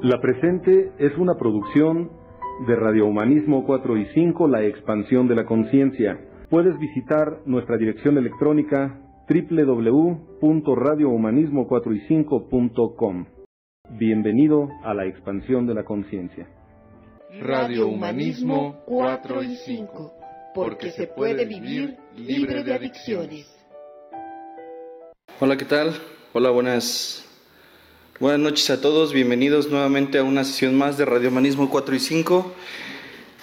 La presente es una producción de Radio Humanismo 4 y 5, La Expansión de la Conciencia. Puedes visitar nuestra dirección electrónica www.radiohumanismo4y5.com. Bienvenido a La Expansión de la Conciencia. Radio Humanismo 4 y 5, porque se puede vivir libre de adicciones. Hola, ¿qué tal? Hola, buenas noches a todos. Bienvenidos nuevamente a una sesión más de Radio Humanismo 4 y 5.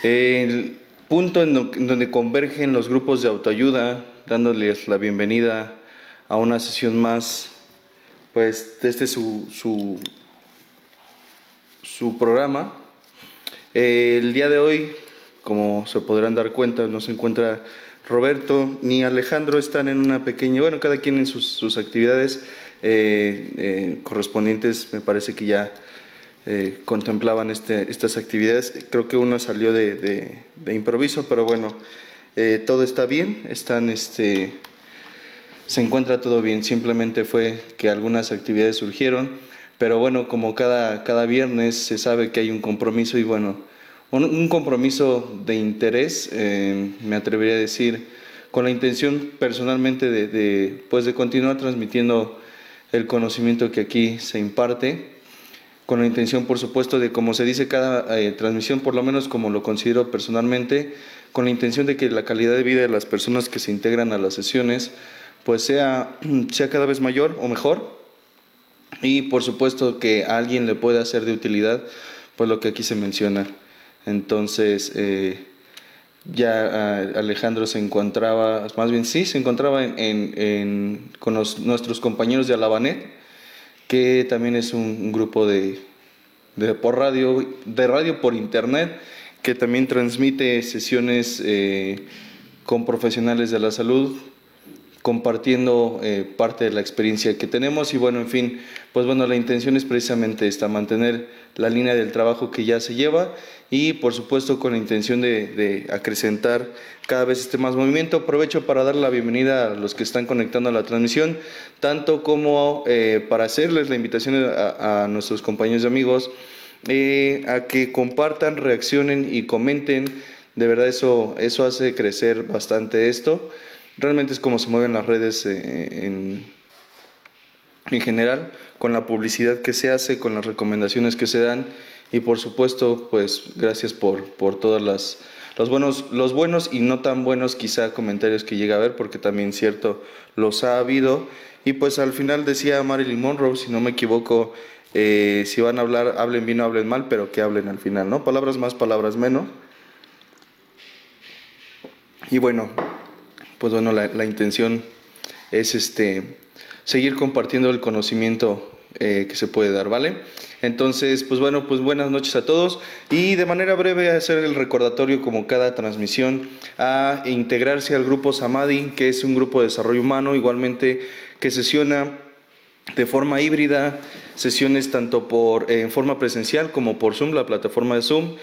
El punto en donde convergen los grupos de autoayuda, dándoles la bienvenida a una sesión más, pues, de su programa. El día de hoy, como se podrán dar cuenta, no se encuentra Roberto ni Alejandro, están en una pequeña, cada quien en sus actividades correspondientes. Me parece que ya contemplaban estas actividades. Creo que uno salió de improviso, pero bueno, todo está bien, se encuentra todo bien. Simplemente fue que algunas actividades surgieron, pero bueno, como cada viernes se sabe que hay un compromiso y bueno, un compromiso de interés, me atrevería a decir, con la intención personalmente de continuar transmitiendo el conocimiento que aquí se imparte, con la intención, por supuesto, de, como se dice cada transmisión, por lo menos como lo considero personalmente, con la intención de que la calidad de vida de las personas que se integran a las sesiones pues sea cada vez mayor o mejor, y por supuesto que a alguien le pueda ser de utilidad pues lo que aquí se menciona. Entonces, ya Alejandro se encontraba con nuestros compañeros de Alabanet, que también es un grupo de radio por internet, que también transmite sesiones con profesionales de la salud, compartiendo parte de la experiencia que tenemos. Y bueno, en fin, la intención es precisamente mantener la línea del trabajo que ya se lleva, y por supuesto con la intención de acrecentar cada vez más movimiento. Aprovecho para dar la bienvenida a los que están conectando a la transmisión, tanto como para hacerles la invitación a nuestros compañeros y amigos a que compartan, reaccionen y comenten. De verdad eso hace crecer bastante esto. Realmente es como se mueven las redes en general, con la publicidad que se hace, con las recomendaciones que se dan, y por supuesto, pues gracias por todas los buenos y no tan buenos quizá comentarios que llega a haber, porque también cierto los ha habido. Y pues al final decía Marilyn Monroe, si no me equivoco, si van a hablar, hablen bien o hablen mal, pero que hablen al final, ¿no? Palabras más, palabras menos. Y bueno, la intención es seguir compartiendo el conocimiento que se puede dar, ¿vale? Entonces, buenas noches a todos, y de manera breve hacer el recordatorio, como cada transmisión, a integrarse al grupo Samadhi, que es un grupo de desarrollo humano, igualmente, que sesiona de forma híbrida, sesiones tanto en forma presencial como por Zoom, la plataforma de Zoom,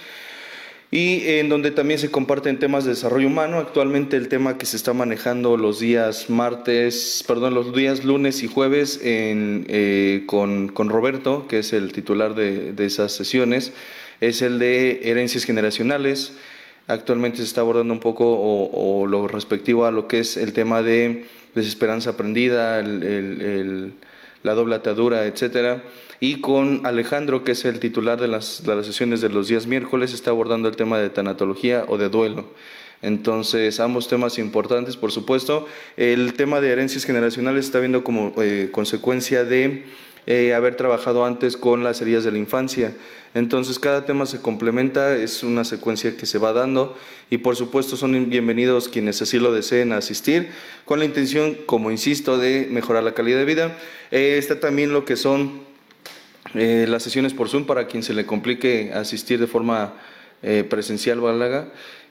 y en donde también se comparten temas de desarrollo humano. Actualmente el tema que se está manejando los días lunes y jueves con Roberto, que es el titular de esas sesiones, es el de herencias generacionales. Actualmente se está abordando un poco o lo respectivo a lo que es el tema de desesperanza aprendida, la doble atadura, etcétera. Y con Alejandro, que es el titular de las sesiones de los días miércoles, está abordando el tema de tanatología o de duelo. Entonces, ambos temas importantes, por supuesto. El tema de herencias generacionales está viendo como consecuencia de haber trabajado antes con las heridas de la infancia. Entonces, cada tema se complementa, es una secuencia que se va dando, y por supuesto son bienvenidos quienes así lo deseen asistir, con la intención, como insisto, de mejorar la calidad de vida. Está también lo que son las sesiones por Zoom, para quien se le complique asistir de forma presencial,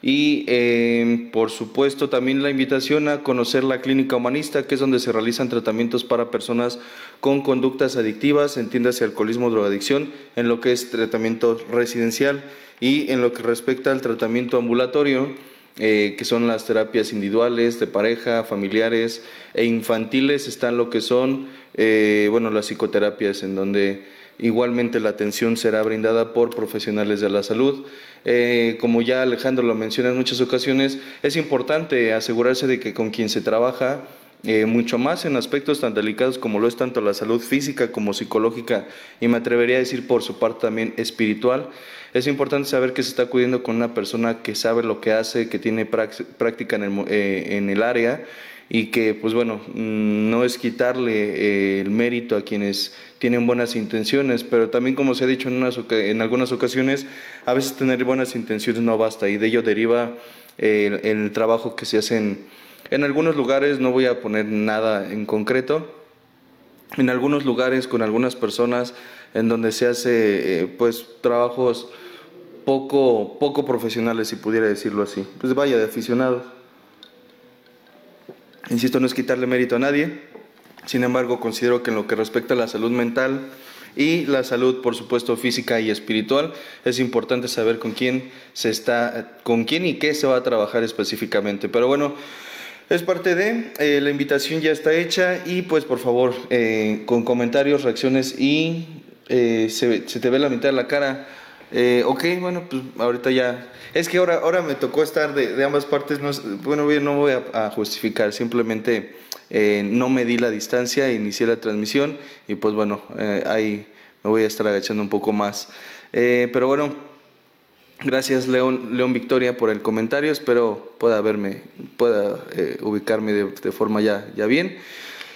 y por supuesto también la invitación a conocer la Clínica Humanista, que es donde se realizan tratamientos para personas con conductas adictivas, entiéndase alcoholismo, drogadicción, en lo que es tratamiento residencial, y en lo que respecta al tratamiento ambulatorio, que son las terapias individuales, de pareja, familiares e infantiles, están lo que son las psicoterapias, en donde igualmente la atención será brindada por profesionales de la salud. Como ya Alejandro lo menciona en muchas ocasiones, es importante asegurarse de que con quien se trabaja, mucho más en aspectos tan delicados como lo es tanto la salud física como psicológica, y me atrevería a decir por su parte también espiritual, es importante saber que se está acudiendo con una persona que sabe lo que hace, que tiene práctica en el área, y que, pues bueno, no es quitarle el mérito a quienes tienen buenas intenciones, pero también, como se ha dicho en algunas ocasiones, a veces tener buenas intenciones no basta, y de ello deriva el trabajo que se hace en algunos lugares. No voy a poner nada en concreto, en algunos lugares con algunas personas en donde se hace pues trabajos poco profesionales, si pudiera decirlo así, pues vaya, de aficionados. Insisto, no es quitarle mérito a nadie, sin embargo considero que en lo que respecta a la salud mental y la salud, por supuesto, física y espiritual, es importante saber con quién y qué se va a trabajar específicamente. Pero bueno, es parte de, la invitación ya está hecha, y pues por favor, con comentarios, reacciones, y se te ve la mitad de la cara. Ok, bueno, pues ahorita ya, es que ahora me tocó estar de ambas partes. No, bueno, no voy a justificar, simplemente no medí la distancia, inicié la transmisión, y pues bueno, ahí me voy a estar agachando un poco más. Pero bueno, gracias León Victoria por el comentario, espero pueda ubicarme de forma ya bien.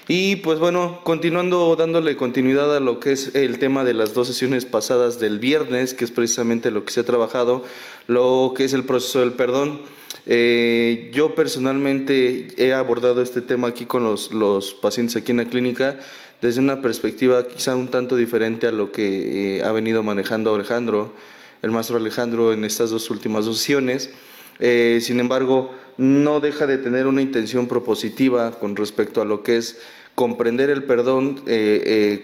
Y pues bueno, continuando, dándole continuidad a lo que es el tema de las 2 sesiones pasadas del viernes, que es precisamente lo que se ha trabajado, lo que es el proceso del perdón. Yo personalmente he abordado este tema aquí con los pacientes aquí en la clínica desde una perspectiva quizá un tanto diferente a lo que ha venido manejando el maestro Alejandro, en estas 2 últimas sesiones. Sin embargo, no deja de tener una intención propositiva con respecto a lo que es comprender el perdón,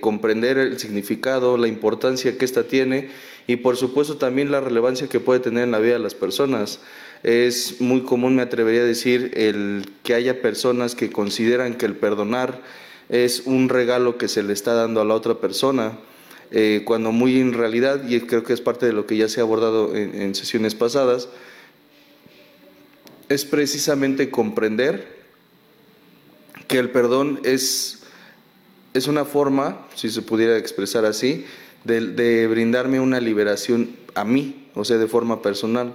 comprender el significado, la importancia que ésta tiene, y por supuesto también la relevancia que puede tener en la vida de las personas. Es muy común, me atrevería a decir, el que haya personas que consideran que el perdonar es un regalo que se le está dando a la otra persona, cuando muy en realidad, y creo que es parte de lo que ya se ha abordado en sesiones pasadas, es precisamente comprender que el perdón es una forma, si se pudiera expresar así, de brindarme una liberación a mí, o sea, de forma personal,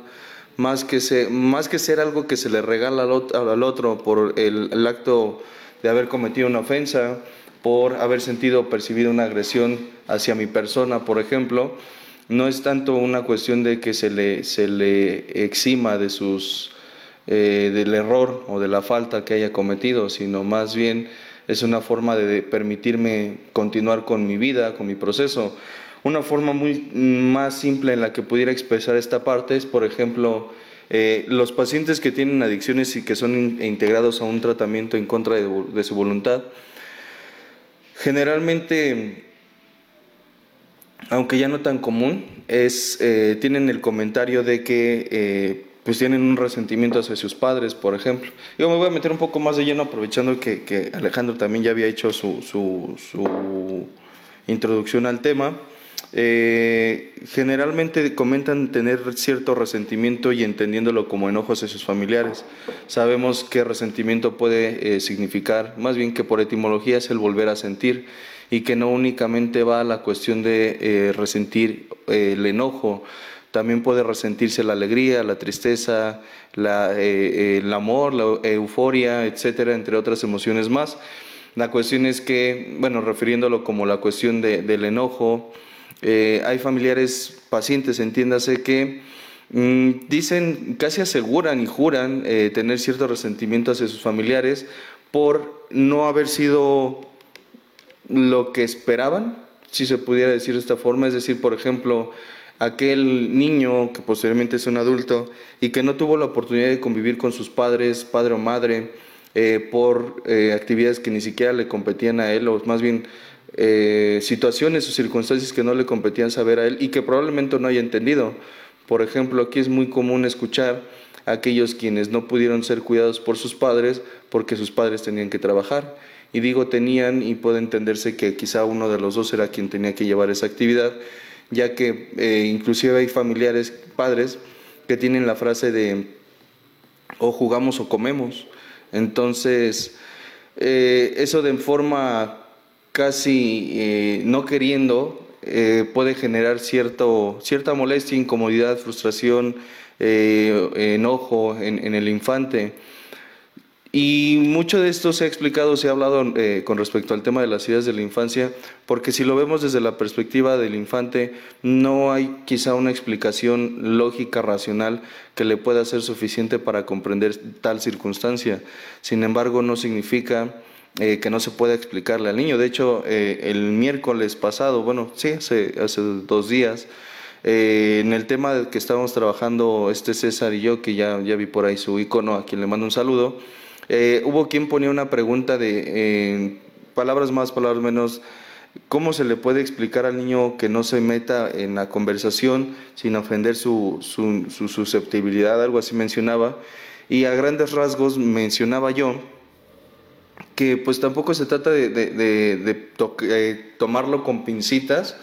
más que ser algo que se le regala al otro por el acto de haber cometido una ofensa, por haber sentido o percibido una agresión hacia mi persona, por ejemplo. No es tanto una cuestión de que se le exima de del error o de la falta que haya cometido, sino más bien es una forma de permitirme continuar con mi vida, con mi proceso. Una forma más simple en la que pudiera expresar esta parte es, por ejemplo, los pacientes que tienen adicciones y que son integrados a un tratamiento en contra de su voluntad, generalmente, aunque ya no tan común, tienen el comentario de que pues tienen un resentimiento hacia sus padres, por ejemplo. Yo me voy a meter un poco más de lleno, aprovechando que Alejandro también ya había hecho su introducción al tema. Generalmente comentan tener cierto resentimiento, y entendiéndolo como enojo hacia sus familiares. Sabemos que resentimiento puede significar, más bien que por etimología es el volver a sentir, y que no únicamente va a la cuestión de resentir el enojo. También puede resentirse la alegría, la tristeza, el amor, la euforia, etcétera, entre otras emociones más. La cuestión es que, bueno, refiriéndolo como la cuestión del enojo, hay familiares, pacientes, entiéndase, que dicen, casi aseguran y juran tener cierto resentimiento hacia sus familiares por no haber sido lo que esperaban, si se pudiera decir de esta forma. Es decir, por ejemplo, aquel niño que posteriormente es un adulto y que no tuvo la oportunidad de convivir con sus padres, padre o madre, por actividades que ni siquiera le competían a él, o más bien situaciones o circunstancias que no le competían saber a él y que probablemente no haya entendido. Por ejemplo, aquí es muy común escuchar aquellos quienes no pudieron ser cuidados por sus padres porque sus padres tenían que trabajar. Y digo tenían, y puede entenderse que quizá uno de los dos era quien tenía que llevar esa actividad, ya que inclusive hay familiares, padres, que tienen la frase de o jugamos o comemos. Entonces, eso de forma casi no queriendo puede generar cierta molestia, incomodidad, frustración, enojo en el infante. Y mucho de esto se ha explicado, se ha hablado con respecto al tema de las ideas de la infancia, porque si lo vemos desde la perspectiva del infante, no hay quizá una explicación lógica, racional, que le pueda ser suficiente para comprender tal circunstancia. Sin embargo, no significa que no se pueda explicarle al niño. De hecho, el miércoles pasado, bueno, sí, hace 2 días, en el tema que estábamos trabajando César y yo, que ya vi por ahí su icono, a quien le mando un saludo, hubo quien ponía una pregunta de palabras más, palabras menos, ¿cómo se le puede explicar al niño que no se meta en la conversación sin ofender su susceptibilidad? Algo así mencionaba, y a grandes rasgos mencionaba yo que pues tampoco se trata de tomarlo con pincitas,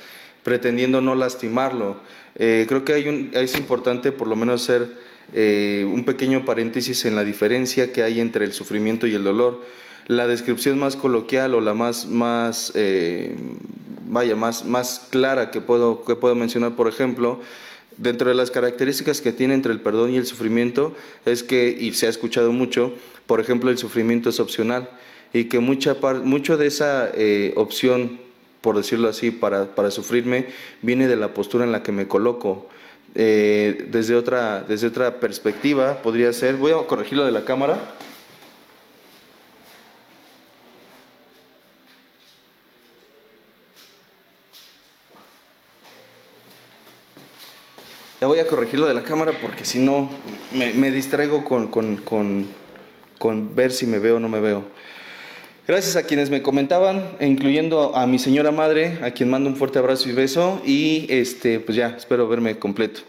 pretendiendo no lastimarlo. Creo que es importante por lo menos hacer un pequeño paréntesis en la diferencia que hay entre el sufrimiento y el dolor. La descripción más coloquial o la más clara que puedo mencionar, por ejemplo, dentro de las características que tiene entre el perdón y el sufrimiento, es que, y se ha escuchado mucho, por ejemplo, el sufrimiento es opcional, y que mucho de esa opción, por decirlo así, para sufrirme, viene de la postura en la que me coloco. Desde otra perspectiva podría ser, voy a corregirlo de la cámara. Ya voy a corregirlo de la cámara porque si no me distraigo con ver si me veo o no me veo. Gracias a quienes me comentaban, incluyendo a mi señora madre, a quien mando un fuerte abrazo y beso, y pues ya, espero verme completo.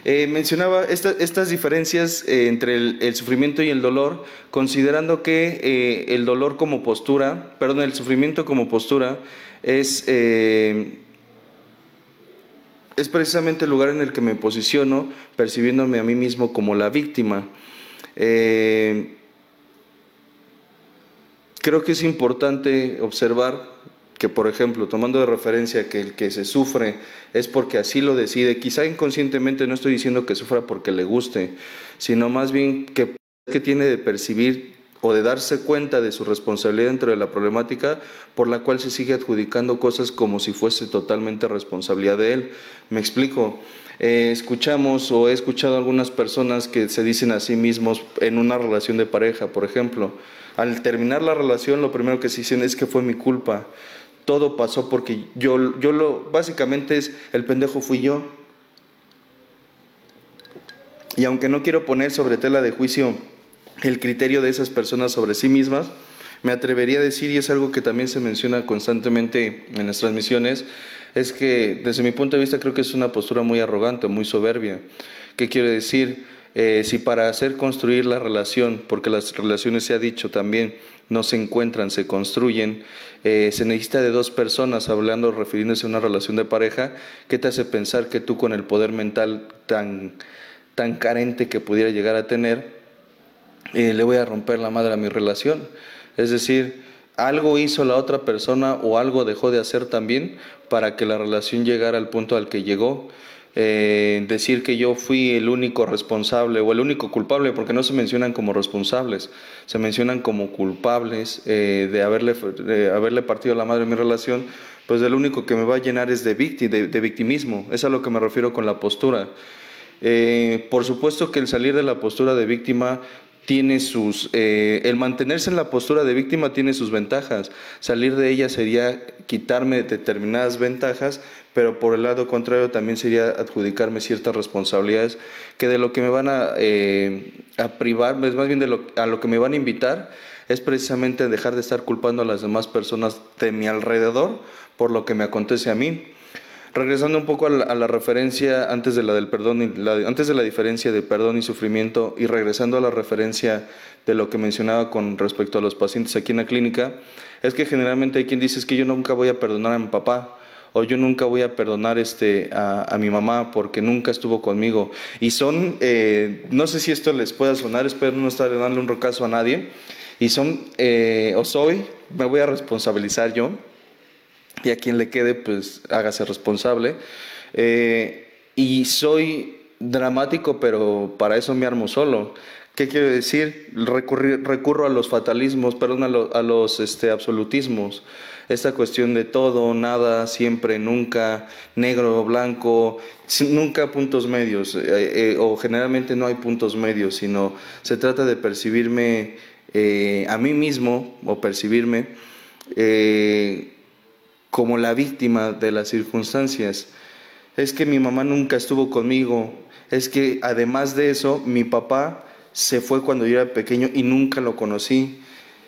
Mencionaba estas diferencias entre el sufrimiento y el dolor, considerando que el sufrimiento como postura es precisamente el lugar en el que me posiciono, percibiéndome a mí mismo como la víctima. Creo que es importante observar que, por ejemplo, tomando de referencia que el que se sufre es porque así lo decide, quizá inconscientemente, no estoy diciendo que sufra porque le guste, sino más bien que tiene de percibir o de darse cuenta de su responsabilidad dentro de la problemática, por la cual se sigue adjudicando cosas como si fuese totalmente responsabilidad de él. Me explico. Escuchamos o he escuchado a algunas personas que se dicen a sí mismos en una relación de pareja, por ejemplo, al terminar la relación lo primero que se dicen es que fue mi culpa, todo pasó porque básicamente es el pendejo fui yo. Y aunque no quiero poner sobre tela de juicio el criterio de esas personas sobre sí mismas, me atrevería a decir, y es algo que también se menciona constantemente en las transmisiones, es que desde mi punto de vista creo que es una postura muy arrogante, muy soberbia. ¿Qué quiere decir? Si para hacer construir la relación, porque las relaciones, se ha dicho también, no se encuentran, se construyen, se necesita de 2 personas, refiriéndose a una relación de pareja, ¿qué te hace pensar que tú, con el poder mental tan carente que pudiera llegar a tener, le voy a romper la madre a mi relación? Es decir, algo hizo la otra persona o algo dejó de hacer también para que la relación llegara al punto al que llegó. Decir que yo fui el único responsable o el único culpable, porque no se mencionan como responsables, se mencionan como culpables de haberle partido la madre a mi relación, pues el único que me va a llenar es de victimismo. Es a lo que me refiero con la postura. Por supuesto que el salir de la postura de víctima tiene el mantenerse en la postura de víctima tiene sus ventajas. Salir de ella sería quitarme determinadas ventajas, pero por el lado contrario también sería adjudicarme ciertas responsabilidades que de lo que me van a privar, es más bien a lo que me van a invitar, es precisamente dejar de estar culpando a las demás personas de mi alrededor por lo que me acontece a mí. Regresando un poco a la referencia antes de la del perdón, antes de la diferencia de perdón y sufrimiento, y regresando a la referencia de lo que mencionaba con respecto a los pacientes aquí en la clínica, es que generalmente hay quien dice es que yo nunca voy a perdonar a mi papá, o yo nunca voy a perdonar a mi mamá porque nunca estuvo conmigo. Y son, no sé si esto les pueda sonar, espero no estar dándole un recaso a nadie, y son, me voy a responsabilizar yo, y a quien le quede, pues hágase responsable. Y soy dramático, pero para eso me armo solo. ¿Qué quiere decir? Recurro a los fatalismos, perdón, a los absolutismos. Esta cuestión de todo, nada, siempre, nunca, negro, blanco, nunca puntos medios, o generalmente no hay puntos medios, sino se trata de percibirme a mí mismo, o percibirme como la víctima de las circunstancias. Es que mi mamá nunca estuvo conmigo, es que además de eso, mi papá se fue cuando yo era pequeño y nunca lo conocí,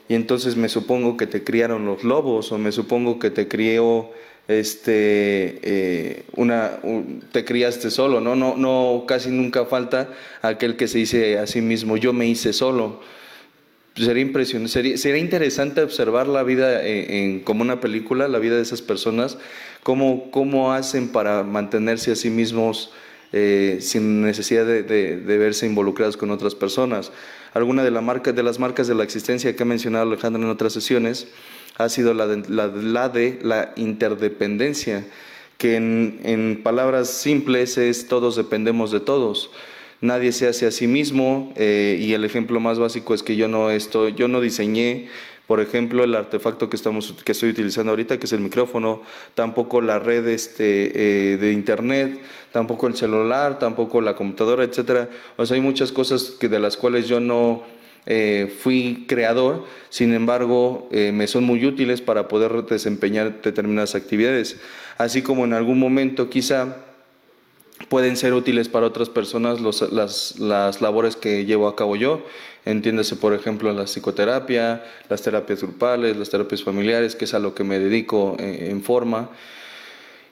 y entonces me supongo que te criaron los lobos, o me supongo que te crió te criaste solo, no, casi nunca falta aquel que se dice a sí mismo, yo me hice solo. Sería impresionante, sería interesante observar la vida como una película, la vida de esas personas, cómo hacen para mantenerse a sí mismos sin necesidad de verse involucrados con otras personas. Alguna de las marcas de la existencia que ha mencionado Alejandro en otras sesiones ha sido la de la interdependencia, que en palabras simples es todos dependemos de todos. Nadie se hace a sí mismo, y el ejemplo más básico es que yo no diseñé, por ejemplo, el artefacto que estoy utilizando ahorita, que es el micrófono, tampoco la red de internet, tampoco el celular, tampoco la computadora, etcétera. O sea, hay muchas cosas de las cuales yo no fui creador, sin embargo, me son muy útiles para poder desempeñar determinadas actividades. Así como en algún momento quizá pueden ser útiles para otras personas las labores que llevo a cabo yo. Entiéndase, por ejemplo, la psicoterapia, las terapias grupales, las terapias familiares, que es a lo que me dedico en forma.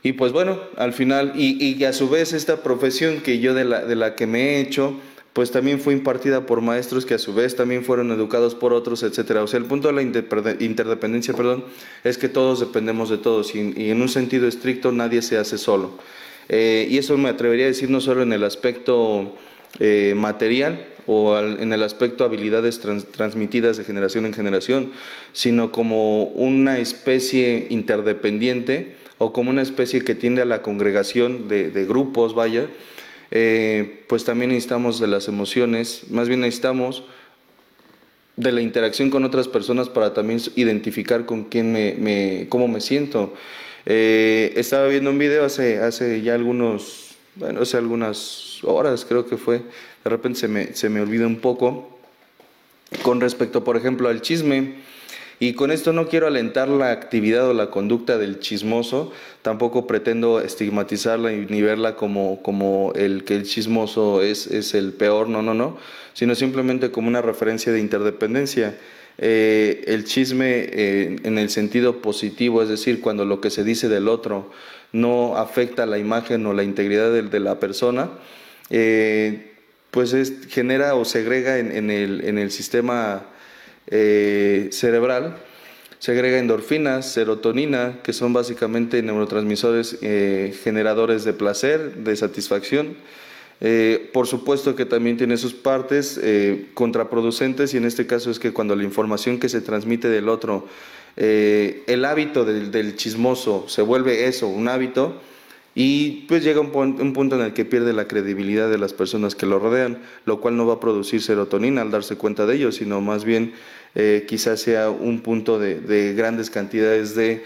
Y pues bueno, al final, y a su vez esta profesión que yo de la que me he hecho, pues también fue impartida por maestros que a su vez también fueron educados por otros, etcétera. O sea, el punto de la interdependencia, es que todos dependemos de todos, y en un sentido estricto nadie se hace solo. Y eso me atrevería a decir no solo en el aspecto material o en el aspecto habilidades transmitidas de generación en generación, sino como una especie interdependiente o como una especie que tiende a la congregación de grupos, pues también necesitamos de las emociones, más bien necesitamos de la interacción con otras personas para también identificar con quién cómo me siento. Estaba viendo un video hace ya hace algunas horas creo que fue, de repente se me olvida un poco, con respecto, por ejemplo, al chisme. Y con esto no quiero alentar la actividad o la conducta del chismoso, tampoco pretendo estigmatizarla ni verla como el que el chismoso es el peor, no, sino simplemente como una referencia de interdependencia. El chisme en el sentido positivo, es decir, cuando lo que se dice del otro no afecta la imagen o la integridad de la persona, pues genera o segrega en el sistema cerebral, segrega endorfinas, serotonina, que son básicamente neurotransmisores generadores de placer, de satisfacción. Por supuesto que también tiene sus partes contraproducentes, y en este caso es que cuando la información que se transmite del otro, el hábito del chismoso se vuelve eso, un hábito, y pues llega un punto en el que pierde la credibilidad de las personas que lo rodean, lo cual no va a producir serotonina al darse cuenta de ello, sino más bien quizás sea un punto de grandes cantidades de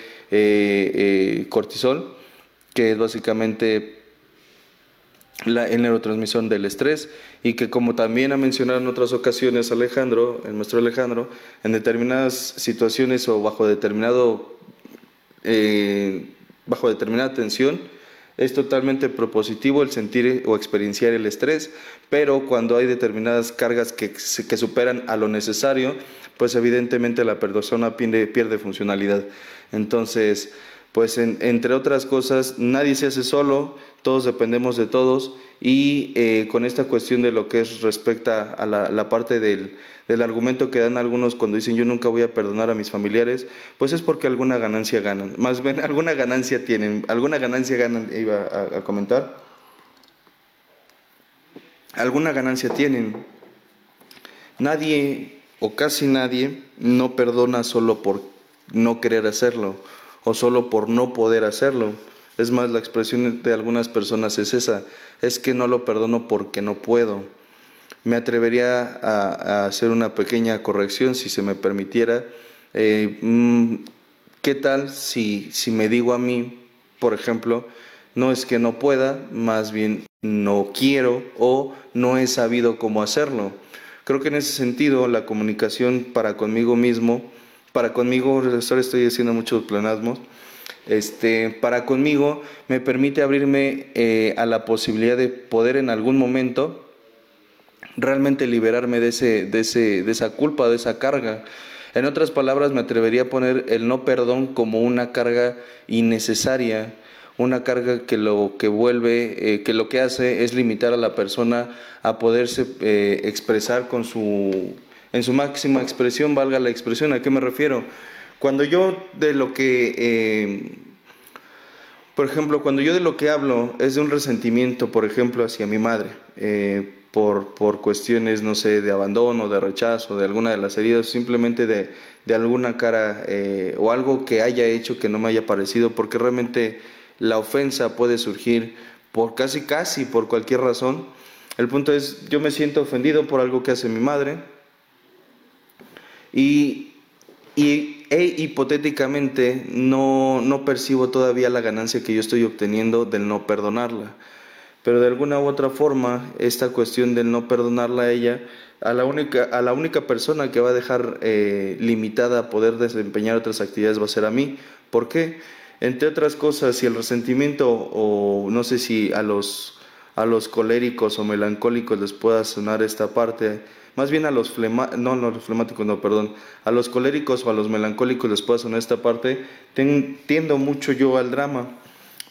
cortisol, que es básicamente el neurotransmisor del estrés, y que, como también ha mencionado en otras ocasiones el maestro Alejandro, en determinadas situaciones o bajo determinada tensión, es totalmente propositivo el sentir o experienciar el estrés, pero cuando hay determinadas cargas que superan a lo necesario, pues evidentemente la persona pierde funcionalidad. Entonces, pues entre otras cosas, nadie se hace solo, todos dependemos de todos, y con esta cuestión de lo que es respecta a la parte del argumento que dan algunos cuando dicen yo nunca voy a perdonar a mis familiares, pues es porque alguna ganancia ganan, más bien alguna ganancia tienen, alguna ganancia ganan, iba a comentar, alguna ganancia tienen. Nadie o casi nadie no perdona solo por no querer hacerlo o solo por no poder hacerlo. Es más, la expresión de algunas personas es esa, es que no lo perdono porque no puedo. Me atrevería a hacer una pequeña corrección, si se me permitiera. ¿Qué tal si me digo a mí, por ejemplo, no es que no pueda, más bien no quiero o no he sabido cómo hacerlo? Creo que en ese sentido la comunicación para conmigo mismo, para conmigo, ahora estoy haciendo muchos pleonasmos, para conmigo me permite abrirme a la posibilidad de poder en algún momento realmente liberarme de esa culpa, de esa carga. En otras palabras, me atrevería a poner el no perdón como una carga innecesaria, una carga que lo que hace es limitar a la persona a poderse expresar en su máxima expresión, valga la expresión. ¿A qué me refiero? Cuando yo de lo que, por ejemplo, cuando yo de lo que hablo es de un resentimiento, por ejemplo, hacia mi madre, por cuestiones, no sé, de abandono, de rechazo, de alguna de las heridas, simplemente de alguna cara o algo que haya hecho que no me haya parecido, porque realmente la ofensa puede surgir por casi por cualquier razón. El punto es, yo me siento ofendido por algo que hace mi madre y hipotéticamente no percibo todavía la ganancia que yo estoy obteniendo del no perdonarla. Pero de alguna u otra forma, esta cuestión del no perdonarla a ella, a la única persona que va a dejar limitada a poder desempeñar otras actividades va a ser a mí. ¿Por qué? Entre otras cosas, si el resentimiento, o no sé si a los coléricos o melancólicos les pueda sonar esta parte, más bien a los a los coléricos o a los melancólicos les pueda sonar esta parte, tiendo mucho yo al drama.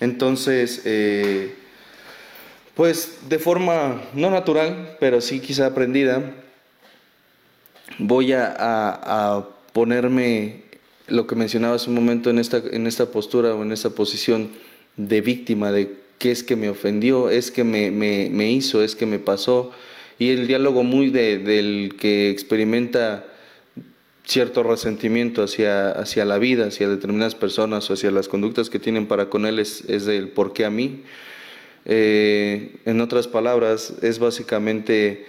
Entonces, pues de forma no natural, pero sí quizá aprendida, voy a ponerme lo que mencionaba hace un momento en esta postura o en esta posición de víctima, de qué es que me ofendió, es que me hizo, es que me pasó, y el diálogo muy del que experimenta cierto resentimiento hacia la vida, hacia determinadas personas o hacia las conductas que tienen para con él es del por qué a mí. En otras palabras, es básicamente,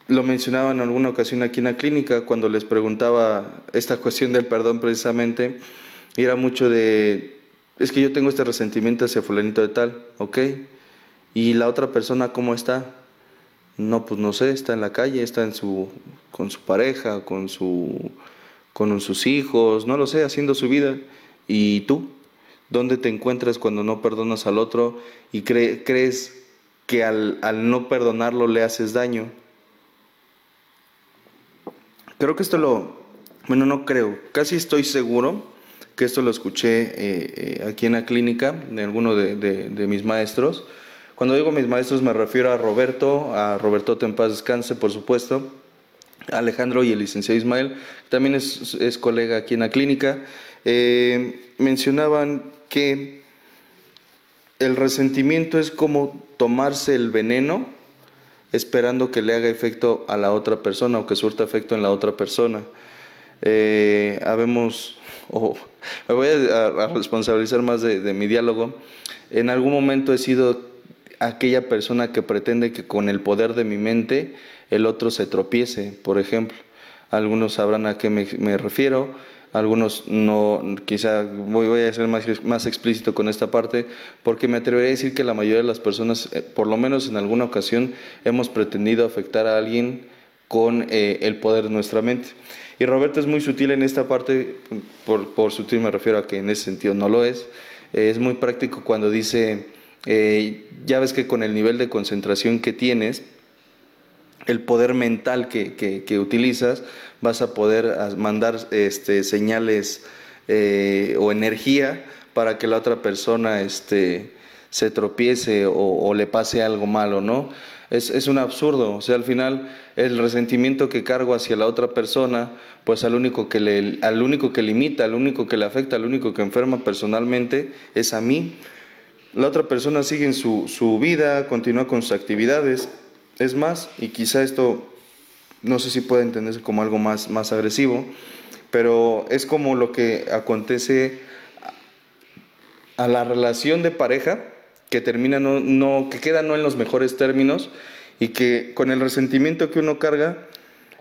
lo mencionaba en alguna ocasión aquí en la clínica, cuando les preguntaba esta cuestión del perdón precisamente, y era mucho de, es que yo tengo este resentimiento hacia fulanito de tal, ¿ok? ¿Y la otra persona cómo está? No, pues no sé, está en la calle, está con su pareja, con sus hijos, no lo sé, haciendo su vida. ¿Y tú? ¿Dónde te encuentras cuando no perdonas al otro y crees que al no perdonarlo le haces daño? Creo que no creo, casi estoy seguro que esto lo escuché aquí en la clínica de alguno de mis maestros. Cuando digo mis maestros me refiero a Roberto en paz descanse, por supuesto, a Alejandro y el licenciado Ismael, también es colega aquí en la clínica. Mencionaban que el resentimiento es como tomarse el veneno esperando que le haga efecto a la otra persona o que surta efecto en la otra persona. Me voy a responsabilizar más de mi diálogo. En algún momento he sido aquella persona que pretende que con el poder de mi mente el otro se tropiece, por ejemplo. Algunos sabrán a qué me refiero, algunos no, quizá voy a ser más explícito con esta parte, porque me atrevería a decir que la mayoría de las personas, por lo menos en alguna ocasión, hemos pretendido afectar a alguien con el poder de nuestra mente. Y Roberto es muy sutil en esta parte, por sutil me refiero a que en ese sentido no lo es muy práctico cuando dice, ya ves que con el nivel de concentración que tienes, el poder mental que utilizas, vas a poder mandar señales o energía para que la otra persona se tropiece o le pase algo malo, ¿no? Es un absurdo. O sea, al final el resentimiento que cargo hacia la otra persona, pues al único que limita, al único que le afecta, al único que enferma personalmente es a mí. La otra persona sigue en su vida, continúa con sus actividades. Es más, y quizá esto no sé si puede entenderse como algo más agresivo, pero es como lo que acontece a la relación de pareja que termina que queda no en los mejores términos y que con el resentimiento que uno carga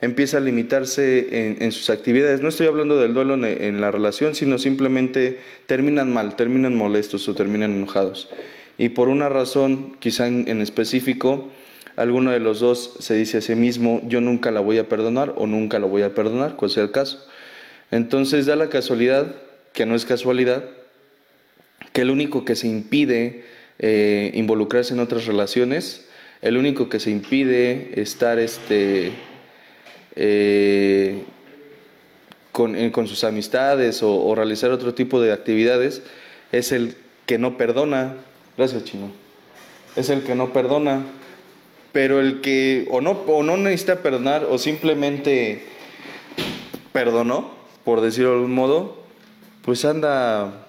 empieza a limitarse en sus actividades. No estoy hablando del duelo en la relación, sino simplemente terminan mal, terminan molestos o terminan enojados. Y por una razón, quizá en específico, alguno de los dos se dice a sí mismo, yo nunca la voy a perdonar o nunca lo voy a perdonar, cual sea el caso. Entonces da la casualidad, que no es casualidad, que el único que se impide involucrarse en otras relaciones, el único que se impide estar con sus amistades o realizar otro tipo de actividades, es el que no perdona. Gracias, Chino. Es el que no perdona, pero el que o no necesita perdonar o simplemente perdonó, por decirlo de algún modo, pues anda...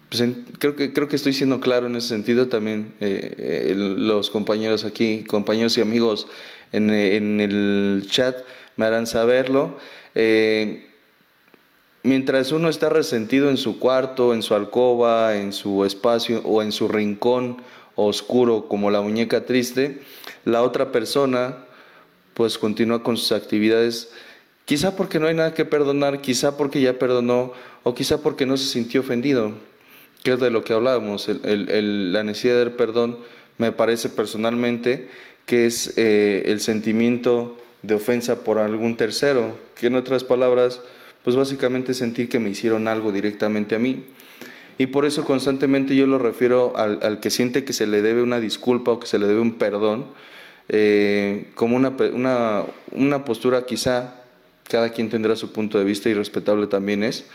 Pues creo que estoy siendo claro en ese sentido también. Los compañeros aquí, compañeros y amigos en el chat me harán saberlo. Mientras uno está resentido en su cuarto, en su alcoba, en su espacio o en su rincón oscuro como la muñeca triste, la otra persona pues continúa con sus actividades, quizá porque no hay nada que perdonar, quizá porque ya perdonó o quizá porque no se sintió ofendido, que es de lo que hablábamos. La necesidad del perdón me parece personalmente que es el sentimiento de ofensa por algún tercero, que en otras palabras, pues básicamente sentir que me hicieron algo directamente a mí. Y por eso constantemente yo lo refiero al que siente que se le debe una disculpa o que se le debe un perdón, como una postura, quizá cada quien tendrá su punto de vista y respetable también es,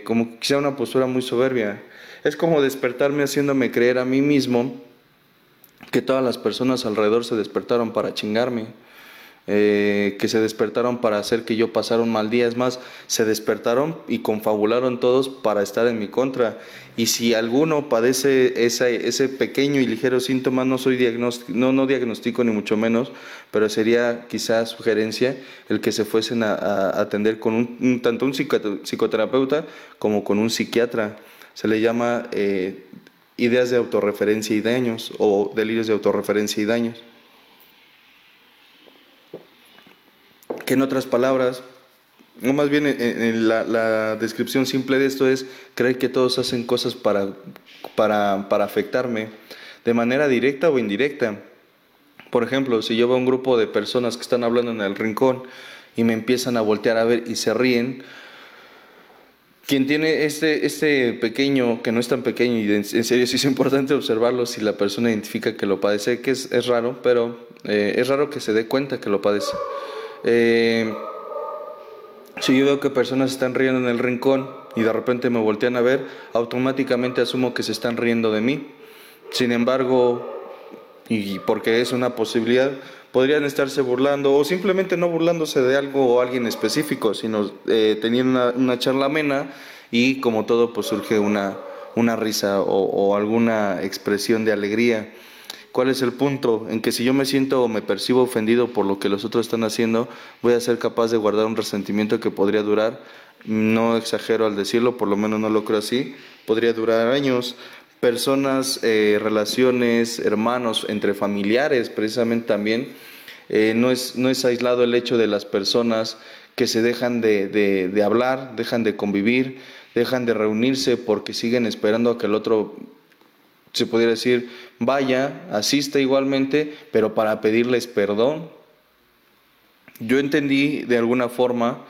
como quizá una postura muy soberbia. Es como despertarme haciéndome creer a mí mismo que todas las personas alrededor se despertaron para chingarme, que se despertaron para hacer que yo pasara un mal día. Es más, se despertaron y confabularon todos para estar en mi contra. Y si alguno padece ese pequeño y ligero síntoma, no diagnostico ni mucho menos, pero sería quizás sugerencia el que se fuesen a atender con tanto un psicoterapeuta como con un psiquiatra. Se le llama ideas de autorreferencia y daños, o delirios de autorreferencia y daños. Que en otras palabras, o más bien en la descripción simple de esto es creer que todos hacen cosas para afectarme de manera directa o indirecta. Por ejemplo, si yo veo un grupo de personas que están hablando en el rincón y me empiezan a voltear a ver y se ríen, quien tiene este pequeño, que no es tan pequeño, y en serio sí es importante observarlo si la persona identifica que lo padece, que es raro, pero es raro que se dé cuenta que lo padece. Si yo veo que personas están riendo en el rincón y de repente me voltean a ver, automáticamente asumo que se están riendo de mí. Sin embargo, y porque es una posibilidad, podrían estarse burlando o simplemente no burlándose de algo o alguien específico, sino teniendo una charla amena y como todo pues surge una risa o alguna expresión de alegría. ¿Cuál es el punto? En que si yo me siento o me percibo ofendido por lo que los otros están haciendo, voy a ser capaz de guardar un resentimiento que podría durar, no exagero al decirlo, por lo menos no lo creo así, podría durar años. Personas, relaciones, hermanos, entre familiares precisamente también, no es aislado el hecho de las personas que se dejan de hablar, dejan de convivir, dejan de reunirse porque siguen esperando a que el otro, se pudiera decir, vaya, asista igualmente, pero para pedirles perdón. Yo entendí de alguna forma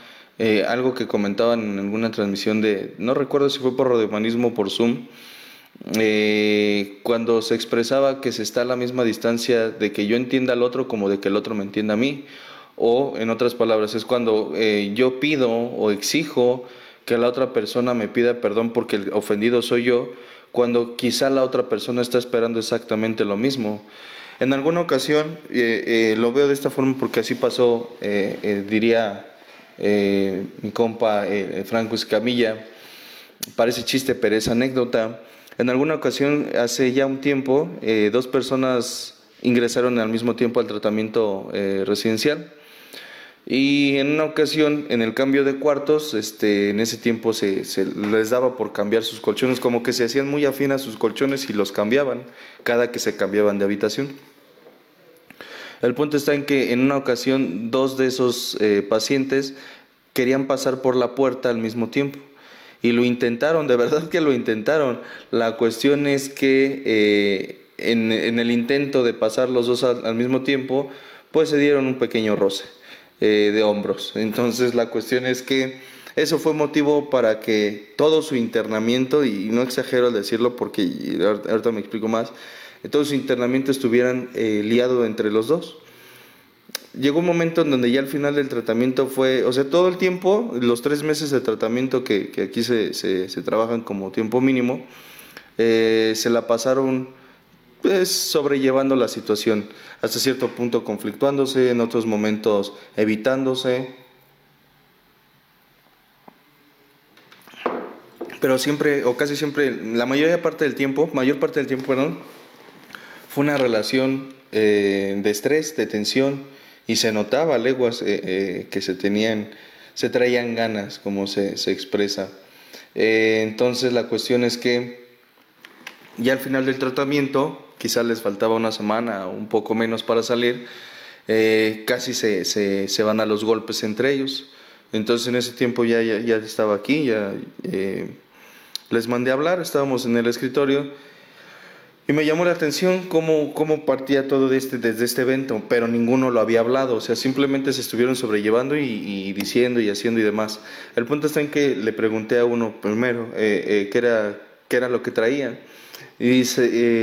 algo que comentaban en alguna transmisión no recuerdo si fue por Radio Humanismo o por Zoom, cuando se expresaba que se está a la misma distancia de que yo entienda al otro como de que el otro me entienda a mí, o en otras palabras es cuando yo pido o exijo que la otra persona me pida perdón porque el ofendido soy yo, cuando quizá la otra persona está esperando exactamente lo mismo. En alguna ocasión lo veo de esta forma porque así pasó, diría mi compa Franco Escamilla, parece chiste pero es anécdota. En alguna ocasión, hace ya un tiempo, dos personas ingresaron al mismo tiempo al tratamiento residencial. Y en una ocasión, en el cambio de cuartos, en ese tiempo se les daba por cambiar sus colchones, como que se hacían muy afín a sus colchones y los cambiaban cada que se cambiaban de habitación. El punto está en que en una ocasión dos de esos pacientes querían pasar por la puerta al mismo tiempo. Y lo intentaron, de verdad que lo intentaron. La cuestión es que en el intento de pasar los dos al mismo tiempo, pues se dieron un pequeño roce de hombros. Entonces la cuestión es que eso fue motivo para que todo su internamiento, y no exagero al decirlo porque ahorita me explico más, todo su internamiento estuvieran liado entre los dos. Llegó un momento en donde ya al final del tratamiento fue, o sea, todo el tiempo, los 3 meses de tratamiento que aquí se trabajan como tiempo mínimo, se la pasaron pues sobrellevando la situación, hasta cierto punto conflictuándose, en otros momentos evitándose, pero siempre, o casi siempre, mayor parte del tiempo, fue una relación de estrés, de tensión, y se notaba a leguas que se traían ganas, como se expresa. Entonces la cuestión es que ya al final del tratamiento, quizás les faltaba una semana o un poco menos para salir, casi se van a los golpes entre ellos. Entonces en ese tiempo ya estaba aquí, ya les mandé a hablar, estábamos en el escritorio. Y me llamó la atención cómo partía todo desde este evento, pero ninguno lo había hablado, o sea, simplemente se estuvieron sobrellevando y diciendo y haciendo y demás. El punto está en que le pregunté a uno primero qué era lo que traía. Y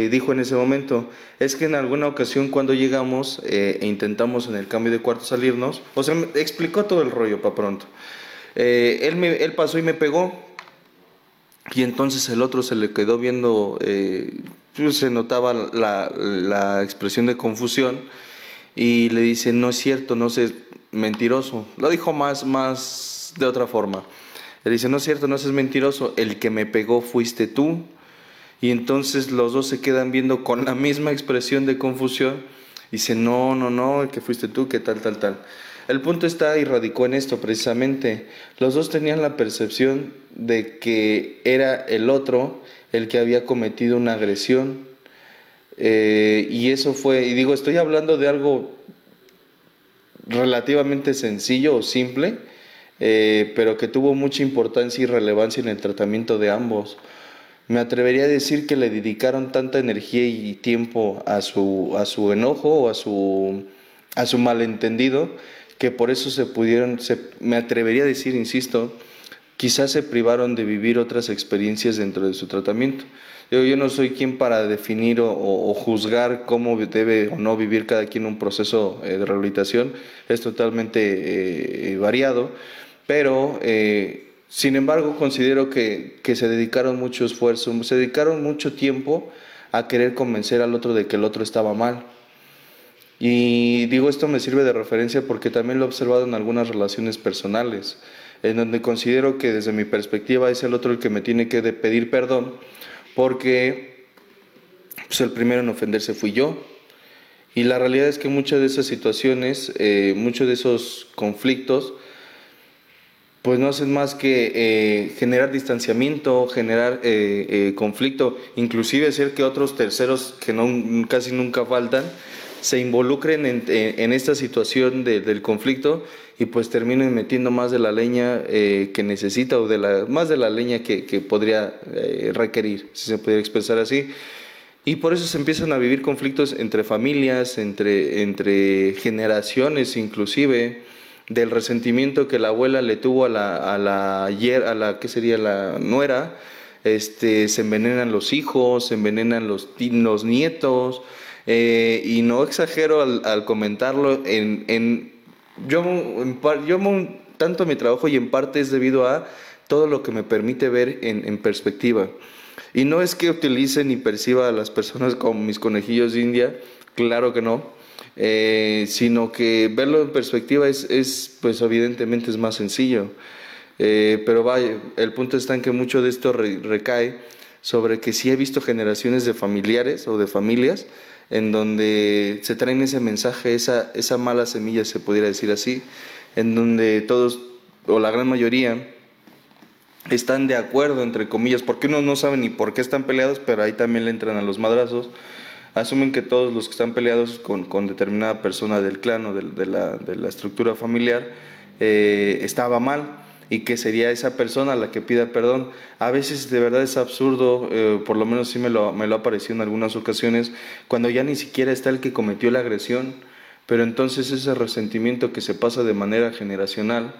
dijo en ese momento, es que en alguna ocasión cuando llegamos e intentamos en el cambio de cuarto salirnos, o sea, me explicó todo el rollo para pronto. Él pasó y me pegó, y entonces el otro se le quedó viendo, se notaba la expresión de confusión, y le dice, no es cierto, no seas mentiroso. Lo dijo más de otra forma. Le dice, no es cierto, no seas mentiroso, el que me pegó fuiste tú. Y entonces los dos se quedan viendo con la misma expresión de confusión. Dice, no, el que fuiste tú, que tal. El punto está y radicó en esto precisamente. Los dos tenían la percepción de que era el otro el que había cometido una agresión. Y eso fue, y digo, estoy hablando de algo relativamente sencillo o simple, pero que tuvo mucha importancia y relevancia en el tratamiento de ambos. Me atrevería a decir que le dedicaron tanta energía y tiempo a su enojo o a su malentendido, que por eso me atrevería a decir, insisto, quizás se privaron de vivir otras experiencias dentro de su tratamiento. Yo no soy quien para definir o juzgar cómo debe o no vivir cada quien un proceso de rehabilitación, es totalmente variado, pero sin embargo considero que se dedicaron mucho esfuerzo, se dedicaron mucho tiempo a querer convencer al otro de que el otro estaba mal. Y digo, esto me sirve de referencia porque también lo he observado en algunas relaciones personales, en donde considero que desde mi perspectiva es el otro el que me tiene que pedir perdón, porque pues, el primero en ofenderse fui yo. Y la realidad es que muchas de esas situaciones, muchos de esos conflictos, pues no hacen más que generar distanciamiento, generar conflicto, inclusive hacer que otros terceros que casi nunca faltan, se involucren en esta situación del conflicto y pues terminen metiendo más de la leña que necesita o más de la leña que podría requerir, si se pudiera expresar así. Y por eso se empiezan a vivir conflictos entre familias, entre generaciones inclusive, del resentimiento que la abuela le tuvo a la ¿qué sería? La nuera. Se envenenan los hijos, se envenenan los nietos. Y no exagero al comentarlo, en tanto mi trabajo y en parte es debido a todo lo que me permite ver en perspectiva. Y no es que utilice ni perciba a las personas como mis conejillos de India, claro que no, sino que verlo en perspectiva pues evidentemente es más sencillo. Pero vaya, el punto está en que mucho de esto recae sobre que sí he visto generaciones de familiares o de familias en donde se traen ese mensaje, esa mala semilla, se pudiera decir así, en donde todos, o la gran mayoría, están de acuerdo, entre comillas, porque uno no sabe ni por qué están peleados, pero ahí también le entran a los madrazos. Asumen que todos los que están peleados con determinada persona del clan o de la estructura familiar estaba mal y que sería esa persona la que pida perdón. A veces de verdad es absurdo, por lo menos sí me lo ha parecido en algunas ocasiones, cuando ya ni siquiera está el que cometió la agresión, pero entonces ese resentimiento que se pasa de manera generacional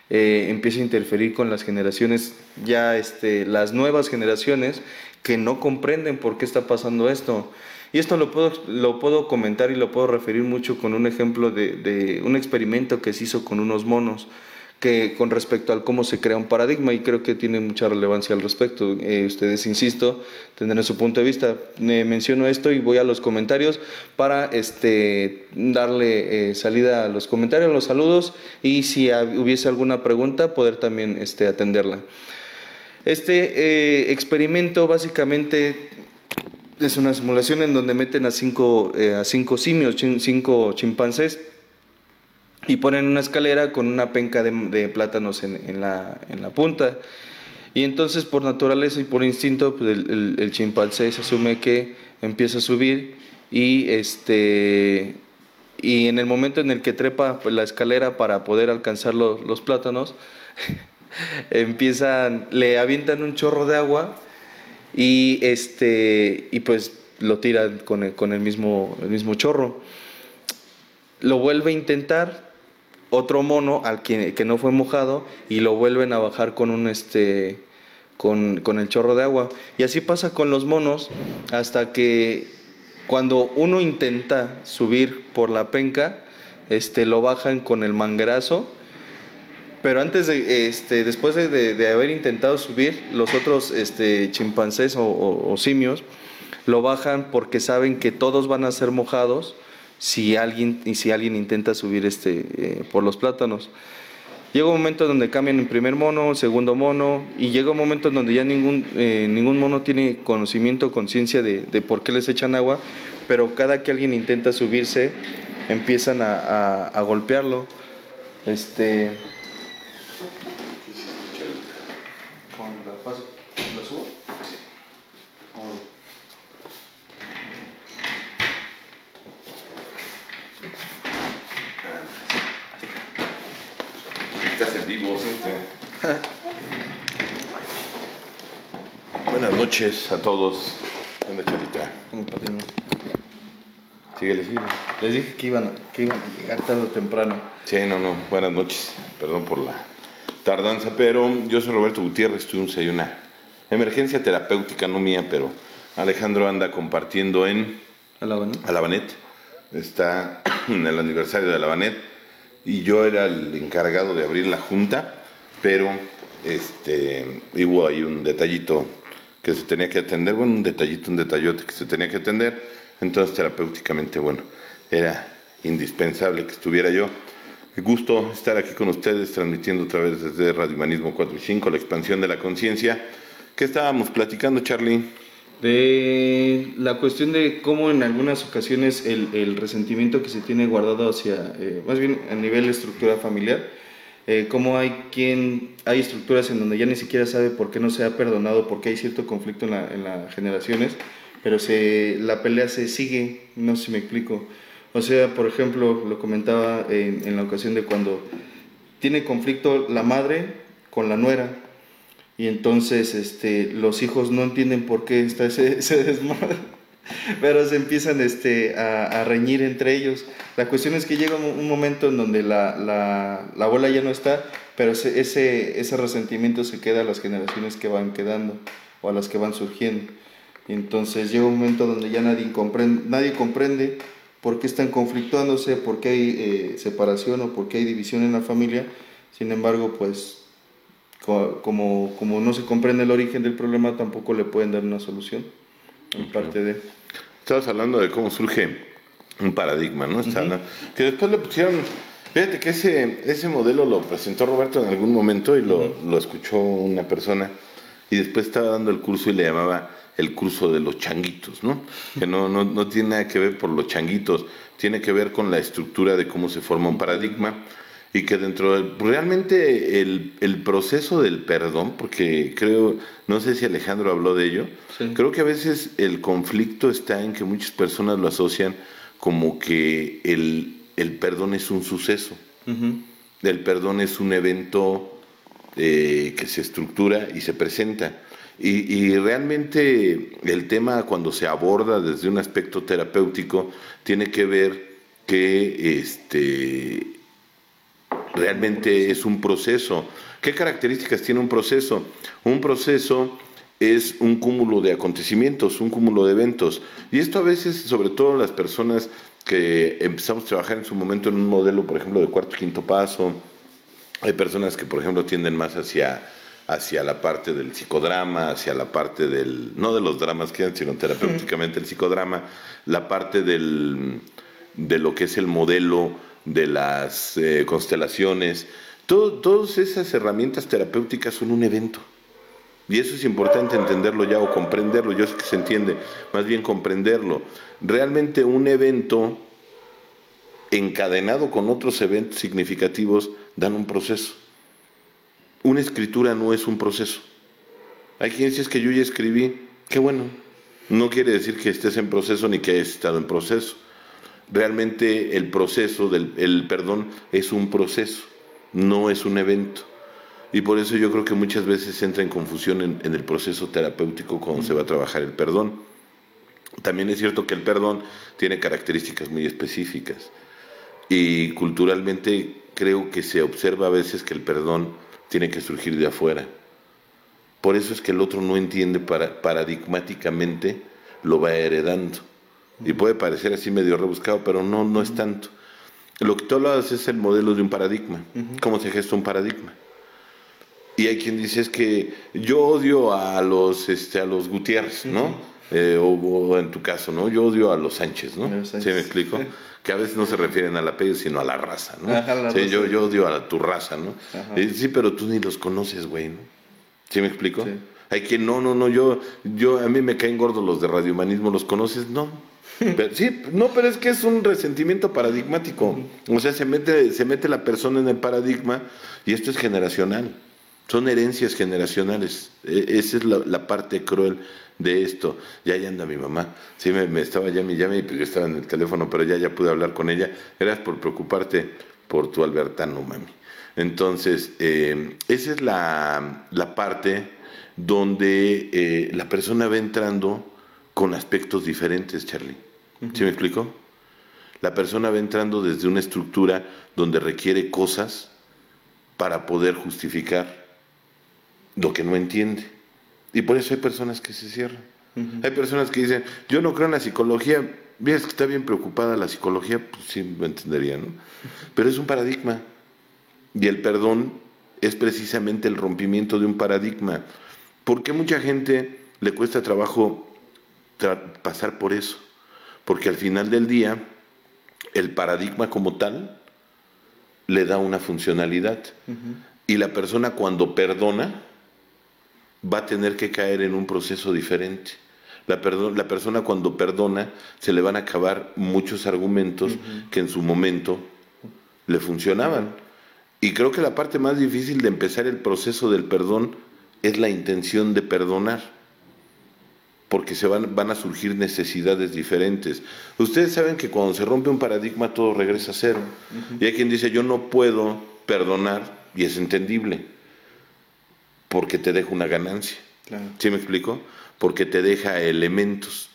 empieza a interferir con las generaciones, ya las nuevas generaciones que no comprenden por qué está pasando esto. Y esto lo puedo comentar y lo puedo referir mucho con un ejemplo de un experimento que se hizo con unos monos, que con respecto al cómo se crea un paradigma, y creo que tiene mucha relevancia al respecto. Ustedes, insisto, tendrán su punto de vista. Menciono esto y voy a los comentarios para darle salida a los comentarios, los saludos, y si hubiese alguna pregunta, poder también atenderla. Este experimento básicamente es una simulación en donde meten a cinco simios, 5 chimpancés, y ponen una escalera con una penca de plátanos en la punta. Y entonces, por naturaleza y por instinto, pues el chimpancé se asume que empieza a subir y en el momento en el que trepa pues, la escalera para poder alcanzar los plátanos, le avientan un chorro de agua y pues lo tiran con el mismo chorro. Lo vuelve a intentar otro mono que no fue mojado y lo vuelven a bajar con el chorro de agua. Y así pasa con los monos hasta que cuando uno intenta subir por la penca, lo bajan con el manguerazo. Pero antes después de haber intentado subir, los otros chimpancés o simios lo bajan porque saben que todos van a ser mojados si alguien intenta subir por los plátanos. Llega un momento donde cambian en primer mono, segundo mono, y llega un momento en donde ya ningún mono tiene conocimiento o conciencia de por qué les echan agua, pero cada que alguien intenta subirse, empiezan a golpearlo. ¿La subo? Estás en vivo, Buenas noches a todos. ¿Dónde, Charita? Síguele. Les dije que iban a llegar tarde o temprano. Sí, no. Buenas noches. Perdón por la tardanza, pero yo soy Roberto Gutiérrez. Tuvimos ahí una emergencia terapéutica, no mía, pero Alejandro anda compartiendo en Alabanet. Está en el aniversario de Alabanet y yo era el encargado de abrir la junta, pero hubo ahí un detallito que se tenía que atender, un detallote que se tenía que atender, entonces terapéuticamente, era indispensable que estuviera yo. Gusto estar aquí con ustedes, transmitiendo otra vez desde Radio Humanismo 4.5, la expansión de la conciencia. ¿Qué estábamos platicando, Charlie? De la cuestión de cómo en algunas ocasiones el resentimiento que se tiene guardado hacia, más bien a nivel de estructura familiar, cómo hay estructuras en donde ya ni siquiera sabe por qué no se ha perdonado, porque hay cierto conflicto en las generaciones, pero la pelea se sigue, no sé si me explico. O sea, por ejemplo, lo comentaba en la ocasión de cuando tiene conflicto la madre con la nuera, y entonces los hijos no entienden por qué está ese desmadre, pero se empiezan a reñir entre ellos. La cuestión es que llega un momento en donde la abuela ya no está, pero ese resentimiento se queda a las generaciones que van quedando o a las que van surgiendo. Y entonces llega un momento donde ya nadie comprende por qué están conflictuándose, por qué hay separación o por qué hay división en la familia. Sin embargo, pues como no se comprende el origen del problema, tampoco le pueden dar una solución en parte de... Estabas hablando de cómo surge un paradigma, ¿no? Que después le pusieron... Fíjate que ese modelo lo presentó Roberto en algún momento y lo escuchó una persona, y después estaba dando el curso y le llamaba el curso de los changuitos, ¿no? Que no tiene nada que ver por los changuitos, tiene que ver con la estructura de cómo se forma un paradigma, y que realmente el proceso del perdón, porque no sé si Alejandro habló de ello, sí. Creo que a veces el conflicto está en que muchas personas lo asocian como que el perdón es un suceso, el perdón es un evento que se estructura y se presenta. Y realmente el tema, cuando se aborda desde un aspecto terapéutico, tiene que ver que realmente es un proceso. ¿Qué características tiene un proceso? Un proceso es un cúmulo de acontecimientos, un cúmulo de eventos. Y esto a veces, sobre todo las personas que empezamos a trabajar en su momento en un modelo, por ejemplo, de cuarto y quinto paso, hay personas que, por ejemplo, tienden más hacia la parte del psicodrama, hacia la parte no de los dramas que hay, sino terapéuticamente el psicodrama, la parte de lo que es el modelo de las constelaciones. Todas esas herramientas terapéuticas son un evento. Y eso es importante entenderlo ya, o comprenderlo. Yo sé que se entiende, más bien comprenderlo. Realmente un evento encadenado con otros eventos significativos dan un proceso. Una escritura no es un proceso. Hay quien dice que yo ya escribí, qué bueno. No quiere decir que estés en proceso ni que hayas estado en proceso. Realmente el proceso el perdón es un proceso, no es un evento. Y por eso yo creo que muchas veces entra en confusión en el proceso terapéutico cuando se va a trabajar el perdón. También es cierto que el perdón tiene características muy específicas. Y culturalmente creo que se observa a veces que el perdón tiene que surgir de afuera. Por eso es que el otro no entiende paradigmáticamente, lo va heredando. Y puede parecer así medio rebuscado, pero no es tanto. Lo que tú hablas es el modelo de un paradigma. ¿Cómo se gesta un paradigma? Y hay quien dice es que yo odio a los Gutiérrez, ¿no? O en tu caso, ¿no? Yo odio a los Sánchez, ¿no? ¿Sí me explico? Que a veces no se refieren al apellido, sino a la raza, ¿no? Ajá, sí, yo odio a tu raza, ¿no? Sí, pero tú ni los conoces, güey, ¿no? ¿Sí me explico? Sí. Hay quien, no, a mí me caen gordos los de Radio Humanismo, ¿los conoces? No. Pero, sí, no, pero es que es un resentimiento paradigmático. O sea, se mete la persona en el paradigma, y esto es generacional. Son herencias generacionales. Esa es la parte cruel de esto. Ya anda mi mamá. Sí, me estaba llame, y pues yo estaba en el teléfono, pero ya pude hablar con ella. Gracias por preocuparte por tu Albertano, mami. Entonces, esa es la parte donde la persona va entrando con aspectos diferentes, Charlie. ¿Sí me explico? La persona va entrando desde una estructura donde requiere cosas para poder justificar lo que no entiende. Y por eso hay personas que se cierran. Hay personas que dicen, yo no creo en la psicología. Ves que está bien preocupada la psicología, pues sí lo entendería, ¿no? Pero es un paradigma. Y el perdón es precisamente el rompimiento de un paradigma. ¿Por qué mucha gente le cuesta trabajo pasar por eso? Porque al final del día, el paradigma como tal le da una funcionalidad. Y la persona, cuando perdona, va a tener que caer en un proceso diferente. La persona, cuando perdona, se le van a acabar muchos argumentos que en su momento le funcionaban. Y creo que la parte más difícil de empezar el proceso del perdón es la intención de perdonar, porque van a surgir necesidades diferentes. Ustedes saben que cuando se rompe un paradigma todo regresa a cero. Y hay quien dice, yo no puedo perdonar, y es entendible, porque te deja una ganancia. Claro. ¿Sí me explico? Porque te deja elementos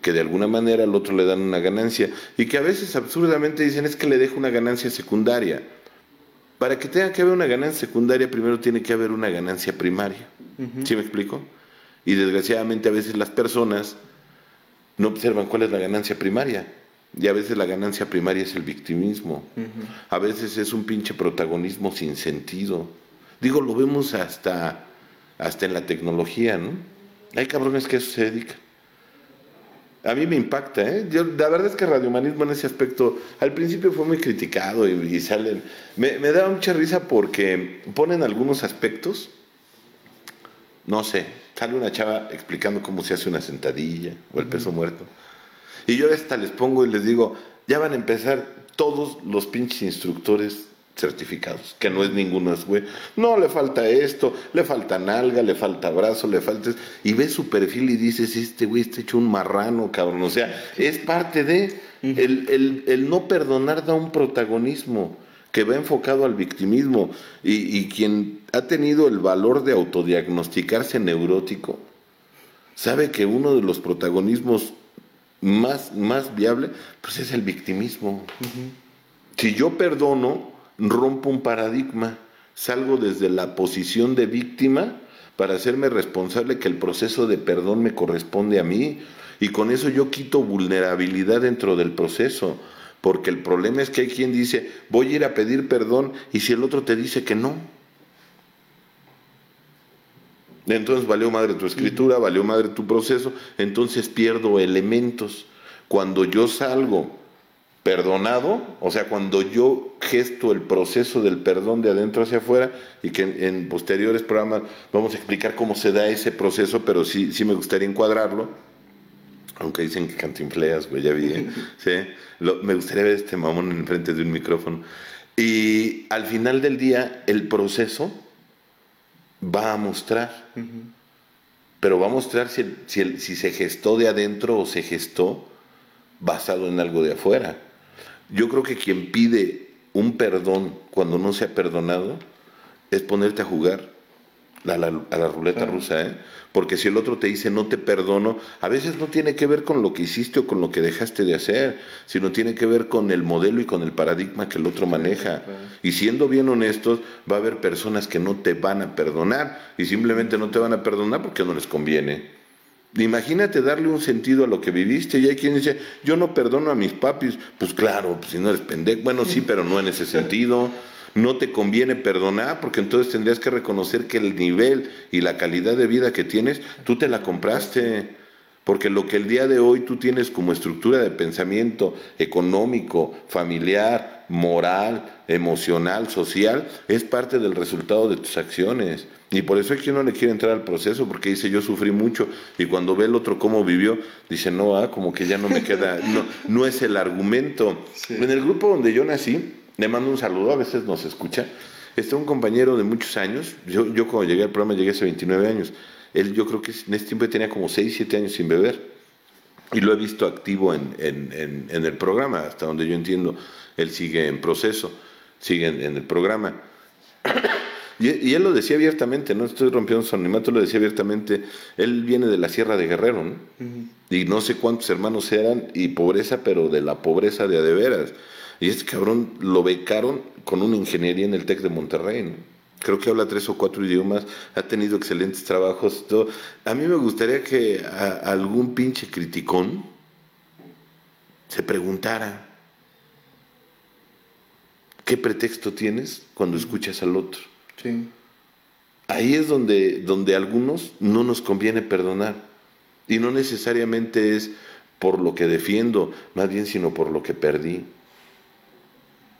que de alguna manera al otro le dan una ganancia, y que a veces absurdamente dicen es que le deja una ganancia secundaria. Para que tenga que haber una ganancia secundaria, primero tiene que haber una ganancia primaria. ¿Sí me explico? Y desgraciadamente a veces las personas no observan cuál es la ganancia primaria. Y a veces la ganancia primaria es el victimismo. A veces es un pinche protagonismo sin sentido. Digo, lo vemos hasta en la tecnología, ¿no? Hay cabrones que a eso se dedican. A mí me impacta, ¿eh? La verdad es que radiohumanismo en ese aspecto al principio fue muy criticado y salen... Me da mucha risa porque ponen algunos aspectos, no sé, sale una chava explicando cómo se hace una sentadilla o el peso muerto. Y yo hasta les pongo y les digo, ya van a empezar todos los pinches instructores certificados, que no es ninguno, güey. No, le falta esto, le falta nalga, le falta brazo, le falta... Y ves su perfil y dices, este güey está hecho un marrano, cabrón. O sea, es parte de... El no perdonar da un protagonismo que va enfocado al victimismo. Y quien ha tenido el valor de autodiagnosticarse neurótico, sabe que uno de los protagonismos más viable, pues es el victimismo. Si yo perdono, rompo un paradigma, salgo desde la posición de víctima para hacerme responsable que el proceso de perdón me corresponde a mí, y con eso yo quito vulnerabilidad dentro del proceso, porque el problema es que hay quien dice, voy a ir a pedir perdón, y si el otro te dice que no, entonces valió madre tu escritura, valió madre tu proceso, entonces pierdo elementos. Cuando yo salgo perdonado, o sea, cuando yo gesto el proceso del perdón de adentro hacia afuera, y que en posteriores programas vamos a explicar cómo se da ese proceso, pero sí me gustaría encuadrarlo, aunque dicen que cantinfleas, güey, ya vi, ¿sí? Me gustaría ver este mamón enfrente de un micrófono. Y al final del día, el proceso va a mostrar, pero va a mostrar si se gestó de adentro o se gestó basado en algo de afuera. Yo creo que quien pide un perdón cuando no se ha perdonado es ponerte a jugar a la ruleta rusa, ¿eh? Porque si el otro te dice no te perdono, a veces no tiene que ver con lo que hiciste o con lo que dejaste de hacer, sino tiene que ver con el modelo y con el paradigma que el otro maneja. Y siendo bien honestos, va a haber personas que no te van a perdonar, y simplemente no te van a perdonar porque no les conviene. Imagínate darle un sentido a lo que viviste, y hay quien dice, yo no perdono a mis papis. Pues claro, pues si no eres pendejo. Bueno, sí, pero no en ese sentido. No te conviene perdonar, porque entonces tendrías que reconocer que el nivel y la calidad de vida que tienes, tú te la compraste. Porque lo que el día de hoy tú tienes como estructura de pensamiento económico, familiar, moral, emocional, social, es parte del resultado de tus acciones. Y por eso hay quien no le quiere entrar al proceso, porque dice, yo sufrí mucho, y cuando ve el otro cómo vivió, dice, no, como que ya no me queda, no es el argumento. Sí. En el grupo donde yo nací, le mando un saludo, a veces nos escucha, está un compañero de muchos años, yo cuando llegué al programa llegué hace 29 años, él yo creo que en ese tiempo tenía como 6, 7 años sin beber, y lo he visto activo en el programa, hasta donde yo entiendo, él sigue en proceso, sigue en el programa. Y él lo decía abiertamente, no estoy rompiendo su anonimato, lo decía abiertamente, él viene de la Sierra de Guerrero, ¿no? Y no sé cuántos hermanos eran, y pobreza, pero de la pobreza de a de veras. Y este cabrón lo becaron con una ingeniería en el TEC de Monterrey, ¿no? Creo que habla 3 o 4 idiomas, ha tenido excelentes trabajos, todo. A mí me gustaría que algún pinche criticón se preguntara, ¿qué pretexto tienes cuando escuchas al otro? Sí. Ahí es donde a algunos no nos conviene perdonar, y no necesariamente es por lo que defiendo, más bien sino por lo que perdí.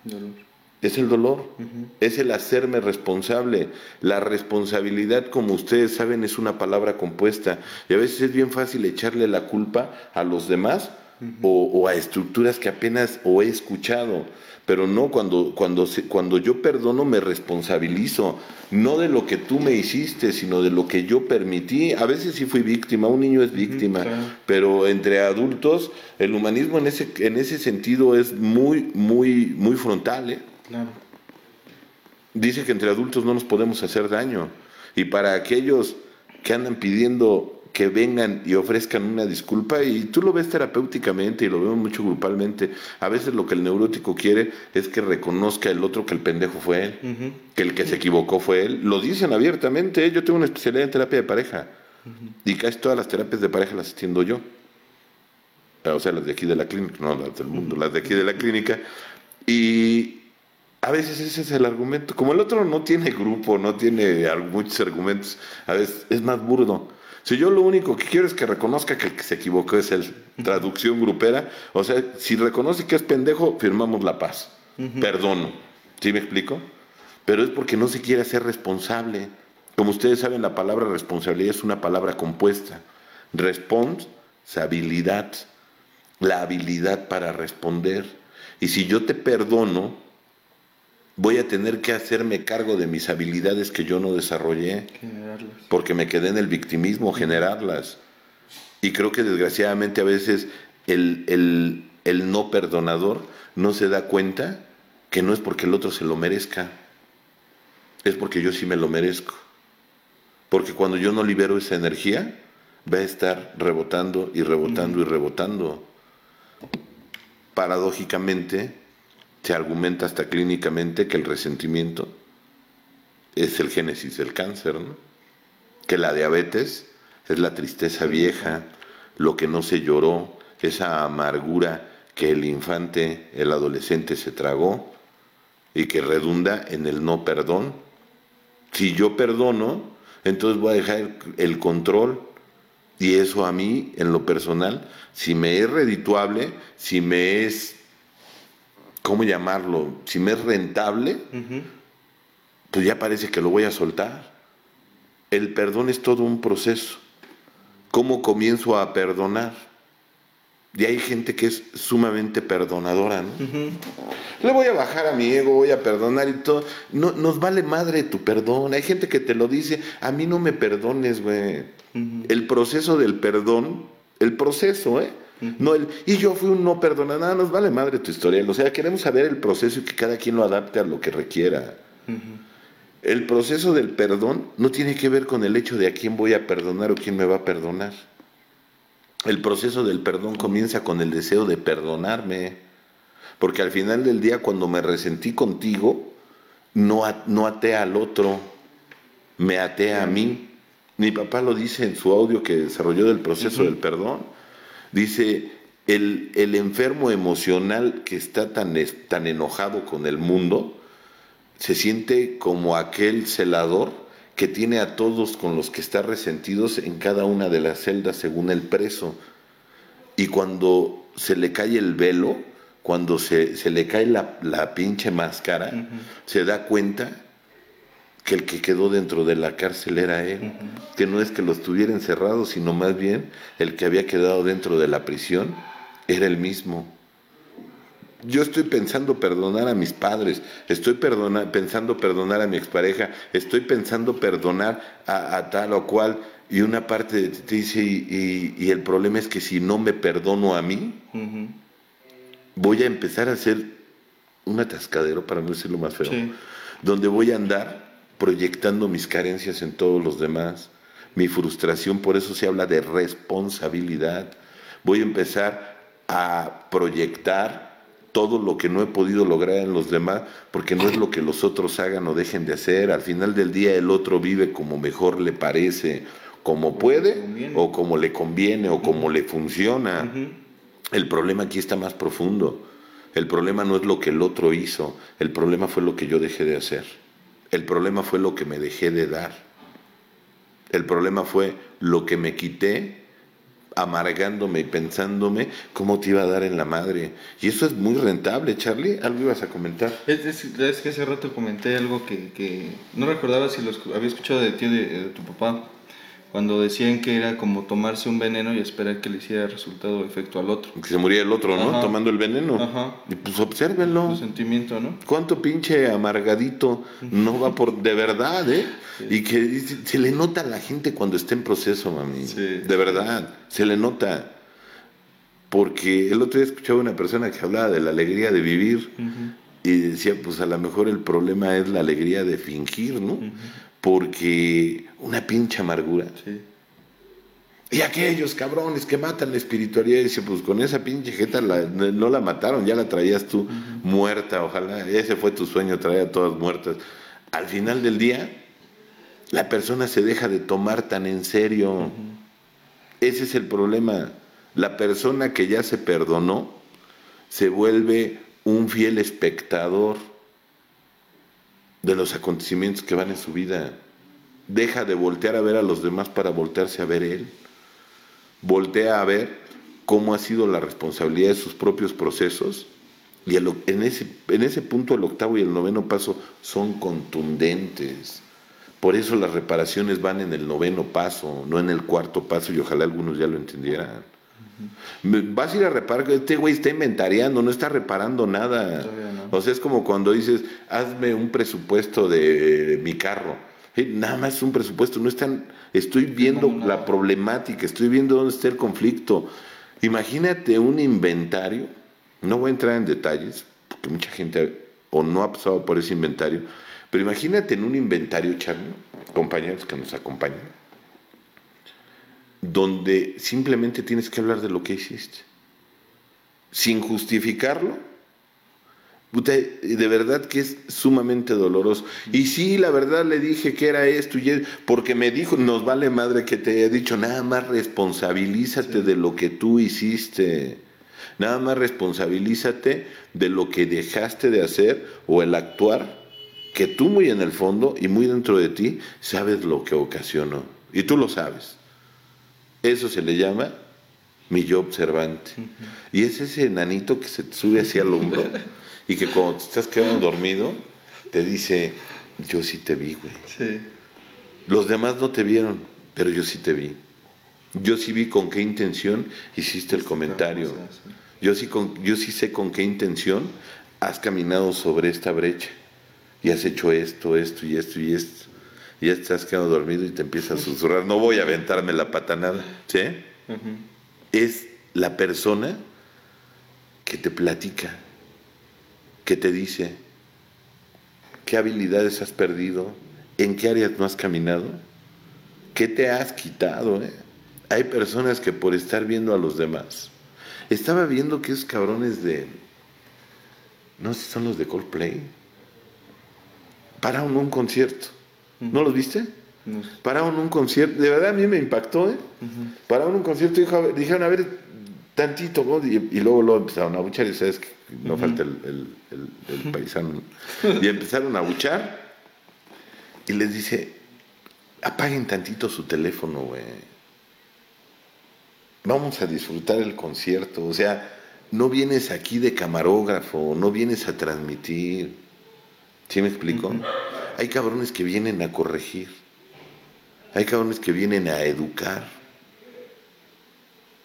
Dolor. Es el dolor, es el hacerme responsable. La responsabilidad, como ustedes saben, es una palabra compuesta, y a veces es bien fácil echarle la culpa a los demás o a estructuras que apenas he escuchado. Pero no, cuando yo perdono me responsabilizo, no de lo que tú me hiciste, sino de lo que yo permití. A veces sí fui víctima, un niño es víctima, claro. Pero entre adultos el humanismo en ese sentido es muy, muy, muy frontal, ¿eh? Claro. Dice que entre adultos no nos podemos hacer daño, y para aquellos que andan pidiendo que vengan y ofrezcan una disculpa, y tú lo ves terapéuticamente y lo vemos mucho grupalmente, a veces lo que el neurótico quiere es que reconozca el otro que el pendejo fue él, que el que se equivocó fue él. Lo dicen abiertamente, yo tengo una especialidad en terapia de pareja, y casi todas las terapias de pareja las atiendo yo. o sea, las de aquí de la clínica, no las del mundo, las de aquí de la clínica, y a veces ese es el argumento. Como el otro no tiene grupo, no tiene muchos argumentos, a veces es más burdo. Si yo lo único que quiero es que reconozca que el que se equivocó es él, traducción grupera, o sea, si reconoce que es pendejo, firmamos la paz, perdono, ¿sí me explico? Pero es porque no se quiere hacer responsable. Como ustedes saben, la palabra responsabilidad es una palabra compuesta. Responsabilidad, la habilidad para responder. Y si yo te perdono, voy a tener que hacerme cargo de mis habilidades que yo no desarrollé, porque me quedé en el victimismo, generarlas. Y creo que desgraciadamente a veces el no perdonador no se da cuenta que no es porque el otro se lo merezca, es porque yo sí me lo merezco. Porque cuando yo no libero esa energía, va a estar rebotando y rebotando y rebotando. Paradójicamente, se argumenta hasta clínicamente que el resentimiento es el génesis del cáncer, ¿no? Que la diabetes es la tristeza vieja, lo que no se lloró, esa amargura que el infante, el adolescente se tragó y que redunda en el no perdón. Si yo perdono, entonces voy a dejar el control, y eso a mí, en lo personal, si me es redituable, si me es, ¿cómo llamarlo? Si me es rentable, pues ya parece que lo voy a soltar. El perdón es todo un proceso. ¿Cómo comienzo a perdonar? Y hay gente que es sumamente perdonadora, ¿no? Le voy a bajar a mi ego, voy a perdonar y todo. No, nos vale madre tu perdón. Hay gente que te lo dice, a mí no me perdones, güey. El proceso del perdón, el proceso, no y yo fui un no perdonado, nada, nos vale madre tu historial. O sea, queremos saber el proceso y que cada quien lo adapte a lo que requiera. El proceso del perdón no tiene que ver con el hecho de a quién voy a perdonar o quién me va a perdonar. El proceso del perdón comienza con el deseo de perdonarme, porque al final del día, cuando me resentí contigo, no até al otro, me até a mí. Mi papá lo dice en su audio que desarrolló del proceso del perdón. Dice, el enfermo emocional que está tan enojado con el mundo, se siente como aquel celador que tiene a todos con los que está resentidos en cada una de las celdas según el preso. Y cuando se le cae el velo, cuando se le cae la pinche máscara, se da cuenta que el que quedó dentro de la cárcel era él, que no es que lo estuviera encerrado, sino más bien el que había quedado dentro de la prisión era el mismo. Yo estoy pensando perdonar a mis padres, estoy pensando perdonar a mi expareja, estoy pensando perdonar a tal o cual, y una parte de ti te dice, y el problema es que si no me perdono a mí, voy a empezar a hacer un atascadero, para no decirlo más feo, donde voy a andar proyectando mis carencias en todos los demás, mi frustración, por eso se habla de responsabilidad. Voy a empezar a proyectar todo lo que no he podido lograr en los demás, porque no es lo que los otros hagan o dejen de hacer. Al final del día el otro vive como mejor le parece, como puede, o como le conviene, o como le funciona. El problema aquí está más profundo. El problema no es lo que el otro hizo, el problema fue lo que yo dejé de hacer. El problema fue lo que me dejé de dar. El problema fue lo que me quité amargándome y pensándome cómo te iba a dar en la madre. Y eso es muy rentable, Charlie. ¿Algo ibas a comentar? Es que hace rato comenté algo que no recordaba si lo había escuchado de ti o de tu papá, cuando decían que era como tomarse un veneno y esperar que le hiciera resultado o efecto al otro. Que se moría el otro, ¿no? Tomando el veneno. Y pues obsérvenlo. El sentimiento, ¿no? Cuánto pinche amargadito no va por... De verdad, Y que se le nota a la gente cuando está en proceso, mami. De verdad, se le nota. Porque el otro día escuchaba una persona que hablaba de la alegría de vivir y decía, pues a lo mejor el problema es la alegría de fingir, ¿no? Porque una pinche amargura. Y aquellos cabrones que matan la espiritualidad, dice, pues con esa pinche jeta no la mataron, ya la traías tú muerta, ojalá, ese fue tu sueño, traer a todas muertas. Al final del día, la persona se deja de tomar tan en serio. Ese es el problema. La persona que ya se perdonó se vuelve un fiel espectador de los acontecimientos que van en su vida. Deja de voltear a ver a los demás para voltearse a ver él. Voltea a ver cómo ha sido la responsabilidad de sus propios procesos. Y en ese punto el octavo y el noveno paso son contundentes. Por eso las reparaciones van en el noveno paso, no en el cuarto paso, y ojalá algunos ya lo entendieran. Vas a ir a reparar, este güey está inventariando, no está reparando nada. No. O sea, es como cuando dices, hazme un presupuesto de mi carro. Nada más es un presupuesto, no están, estoy viendo la problemática, estoy viendo dónde está el conflicto. Imagínate un inventario, no voy a entrar en detalles, porque mucha gente o no ha pasado por ese inventario, pero imagínate en un inventario, Charlie, compañeros que nos acompañan, donde simplemente tienes que hablar de lo que hiciste, sin justificarlo. Puta, de verdad que es sumamente doloroso. Y sí, la verdad le dije que era esto, porque me dijo, nos vale madre que te haya dicho, nada más responsabilízate de lo que tú hiciste. Nada más responsabilízate de lo que dejaste de hacer o el actuar, que tú muy en el fondo y muy dentro de ti sabes lo que ocasionó. Y tú lo sabes. Eso se le llama mi yo observante. Y es ese enanito que se te sube hacia el hombro y que cuando te estás quedando dormido te dice, yo sí te vi, güey. Sí. Los demás no te vieron, pero yo sí te vi. Yo sí vi con qué intención hiciste el comentario. Yo sí sé con qué intención has caminado sobre esta brecha y has hecho esto, esto y esto y esto. Y ya estás quedando dormido y te empiezas a susurrar, no voy a aventarme la patanada, ¿sí? Es la persona que te platica, que te dice qué habilidades has perdido, en qué áreas no has caminado, qué te has quitado, ¿eh? Hay personas que por estar viendo a los demás, estaba viendo que esos cabrones no sé si son los de Coldplay, pararon un concierto. ¿No los viste? No. Pararon un concierto, de verdad a mí me impactó, ¿eh? Pararon un concierto y dijeron, a ver, tantito, ¿no? Y luego empezaron a abuchar, y sabes que no falta el paisano. Y empezaron a abuchar y les dice, apaguen tantito su teléfono, güey. Vamos a disfrutar el concierto, o sea, no vienes aquí de camarógrafo, no vienes a transmitir. ¿Sí me explico? Hay cabrones que vienen a corregir, hay cabrones que vienen a educar.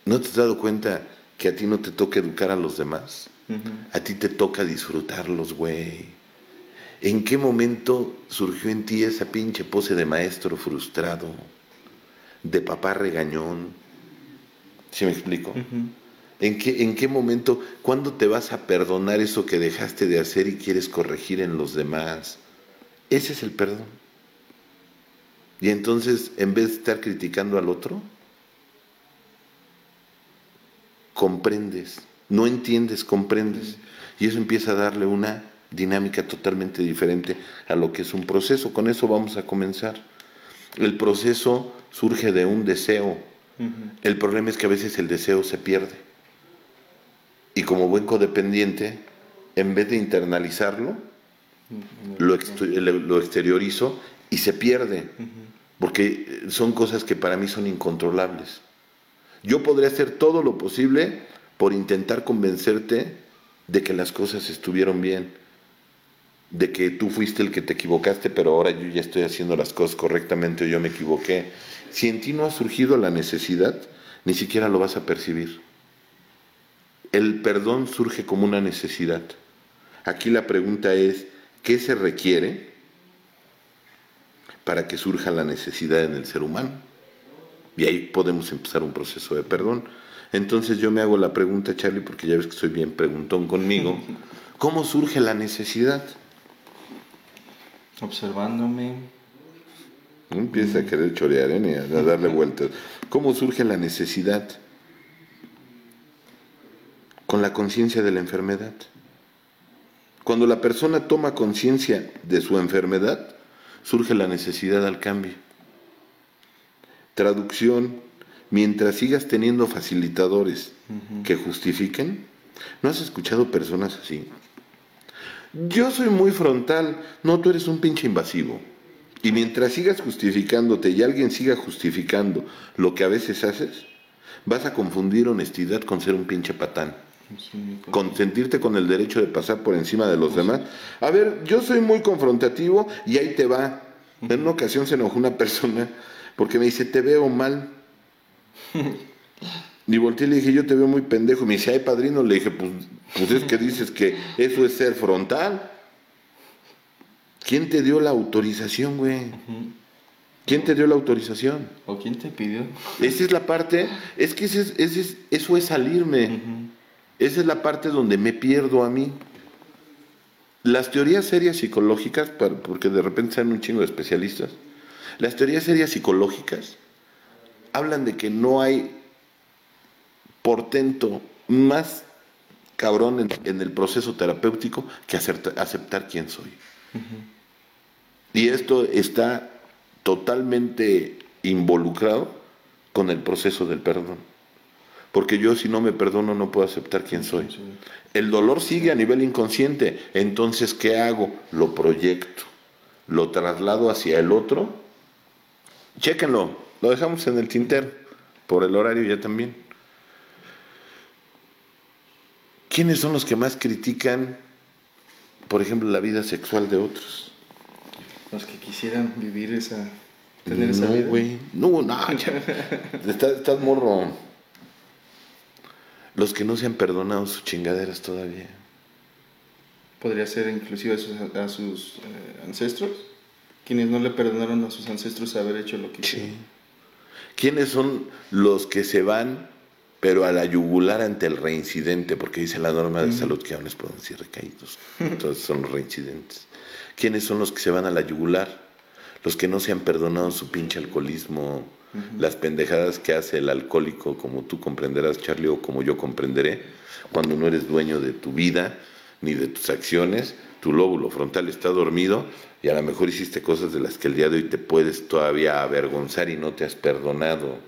¿No te has dado cuenta que a ti no te toca educar a los demás? A ti te toca disfrutarlos, güey. ¿En qué momento surgió en ti esa pinche pose de maestro frustrado, de papá regañón? ¿Sí me explico? ¿En qué momento, cuándo te vas a perdonar eso que dejaste de hacer y quieres corregir en los demás? Ese es el perdón. Y entonces, en vez de estar criticando al otro, comprendes, no entiendes, comprendes. Y eso empieza a darle una dinámica totalmente diferente a lo que es un proceso. Con eso vamos a comenzar. El proceso surge de un deseo. El problema es que a veces el deseo se pierde. Y como buen codependiente, en vez de internalizarlo, lo exteriorizo y se pierde. Porque son cosas que para mí son incontrolables. Yo podría hacer todo lo posible por intentar convencerte de que las cosas estuvieron bien, de que tú fuiste el que te equivocaste, pero ahora yo ya estoy haciendo las cosas correctamente o yo me equivoqué. Si en ti no ha surgido la necesidad, ni siquiera lo vas a percibir. El perdón surge como una necesidad. Aquí la pregunta es, ¿qué se requiere para que surja la necesidad en el ser humano? Y ahí podemos empezar un proceso de perdón. Entonces yo me hago la pregunta, Charlie, porque ya ves que soy bien preguntón conmigo. ¿Cómo surge la necesidad? Observándome. Empieza a querer chorear, ¿eh? A darle vueltas. ¿Cómo surge la necesidad? Con la conciencia de la enfermedad. Cuando la persona toma conciencia de su enfermedad, surge la necesidad al cambio. Traducción, mientras sigas teniendo facilitadores que justifiquen, ¿no has escuchado personas así? Yo soy muy frontal, no, tú eres un pinche invasivo. Y mientras sigas justificándote y alguien siga justificando lo que a veces haces, vas a confundir honestidad con ser un pinche patán. Con sentirte con el derecho de pasar por encima de los demás. A ver, yo soy muy confrontativo y ahí te va. En una ocasión se enojó una persona porque me dice, te veo mal. Y volteé y le dije, yo te veo muy pendejo. Y me dice, ay, padrino. Le dije, pues es que dices que eso es ser frontal. ¿Quién te dio la autorización, güey? ¿Quién te dio la autorización? ¿O quién te pidió? Esa es la parte, es que eso es salirme. Esa es la parte donde me pierdo a mí. Las teorías serias psicológicas, porque de repente salen un chingo de especialistas, las teorías serias psicológicas hablan de que no hay portento más cabrón en el proceso terapéutico que aceptar quién soy. Y esto está totalmente involucrado con el proceso del perdón. Porque yo, si no me perdono, no puedo aceptar quién soy. El dolor sigue a nivel inconsciente. Entonces, ¿qué hago? Lo proyecto. Lo traslado hacia el otro. Chéquenlo. Lo dejamos en el tintero. Por el horario ya también. ¿Quiénes son los que más critican, por ejemplo, la vida sexual de otros? Los que quisieran vivir tener esa vida. No, güey. No, ya. Estás morro. Los que no se han perdonado sus chingaderas todavía. ¿Podría ser inclusive a sus ancestros? Quienes no le perdonaron a sus ancestros haber hecho lo que hicieron. Sí. ¿Quiénes son los que se van, pero a la yugular ante el reincidente? Porque dice la norma de salud que aún les pueden decir recaídos. Entonces son los reincidentes. ¿Quiénes son los que se van a la yugular? Los que no se han perdonado su pinche alcoholismo, las pendejadas que hace el alcohólico, como tú comprenderás, Charlie, o como yo comprenderé, cuando no eres dueño de tu vida ni de tus acciones, tu lóbulo frontal está dormido y a lo mejor hiciste cosas de las que el día de hoy te puedes todavía avergonzar y no te has perdonado.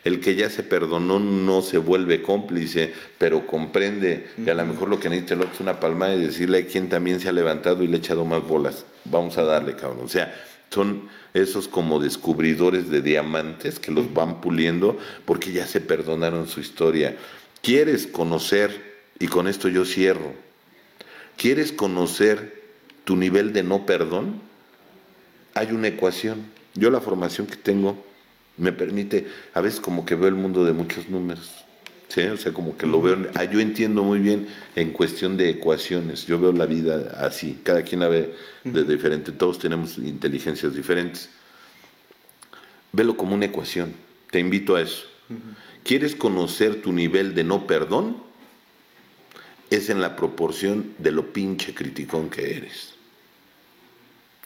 El que ya se perdonó no se vuelve cómplice, pero comprende que a lo mejor lo que necesita el otro es una palmada y decirle a quien también se ha levantado y le ha echado más bolas. Vamos a darle, cabrón. O sea, son esos como descubridores de diamantes que los van puliendo porque ya se perdonaron su historia. ¿Quieres conocer, y con esto yo cierro, quieres conocer tu nivel de no perdón? Hay una ecuación. Yo la formación que tengo me permite, a veces como que veo el mundo de muchos números, ¿sí? O sea, como que lo veo, yo entiendo muy bien en cuestión de ecuaciones, yo veo la vida así, cada quien la ve de diferente, todos tenemos inteligencias diferentes. Velo como una ecuación, te invito a eso. ¿Quieres conocer tu nivel de no perdón? Es en la proporción de lo pinche criticón que eres.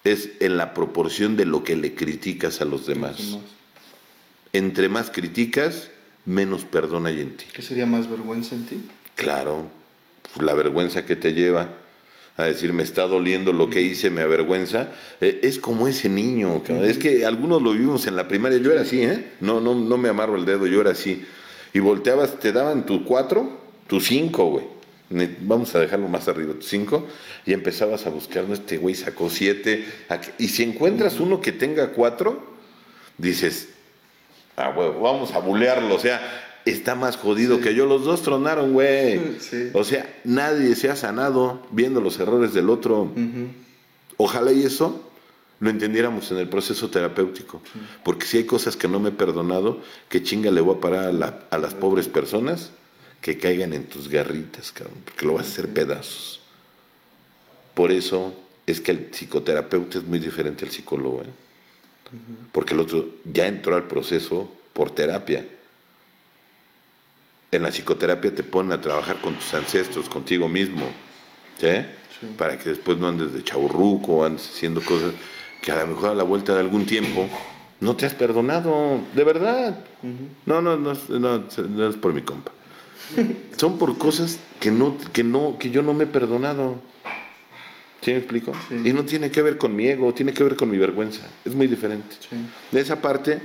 Es en la proporción de lo que le criticas a los demás. Entre más criticas, menos perdón hay en ti. ¿Qué sería más vergüenza en ti? Claro, la vergüenza que te lleva a decir, me está doliendo lo que hice, me avergüenza. Es como ese niño, es que algunos lo vivimos en la primaria. Yo era así, no me amarro el dedo, yo era así. Y volteabas, te daban tu 4, tu 5, güey. Vamos a dejarlo más arriba, tu 5, y empezabas a buscar, no, este güey sacó 7. Y si encuentras uno que tenga 4, dices, güey, vamos a bulearlo, o sea, está más jodido que yo. Los dos tronaron, güey. Sí. O sea, nadie se ha sanado viendo los errores del otro. Ojalá y eso lo entendiéramos en el proceso terapéutico. Porque si hay cosas que no me he perdonado, ¿qué chinga le voy a parar a las pobres personas que caigan en tus garritas, cabrón? Porque lo vas a hacer pedazos. Por eso es que el psicoterapeuta es muy diferente al psicólogo, porque el otro ya entró al proceso por terapia. En la psicoterapia te ponen a trabajar con tus ancestros, contigo mismo, ¿sí? Para que después no andes de chaburruco, andes haciendo cosas que a lo mejor a la vuelta de algún tiempo no te has perdonado, de verdad. No es por mi compa. Son por cosas que yo no me he perdonado. ¿Sí me explico? Sí. Y no tiene que ver con mi ego, tiene que ver con mi vergüenza. Es muy diferente. Sí. De esa parte,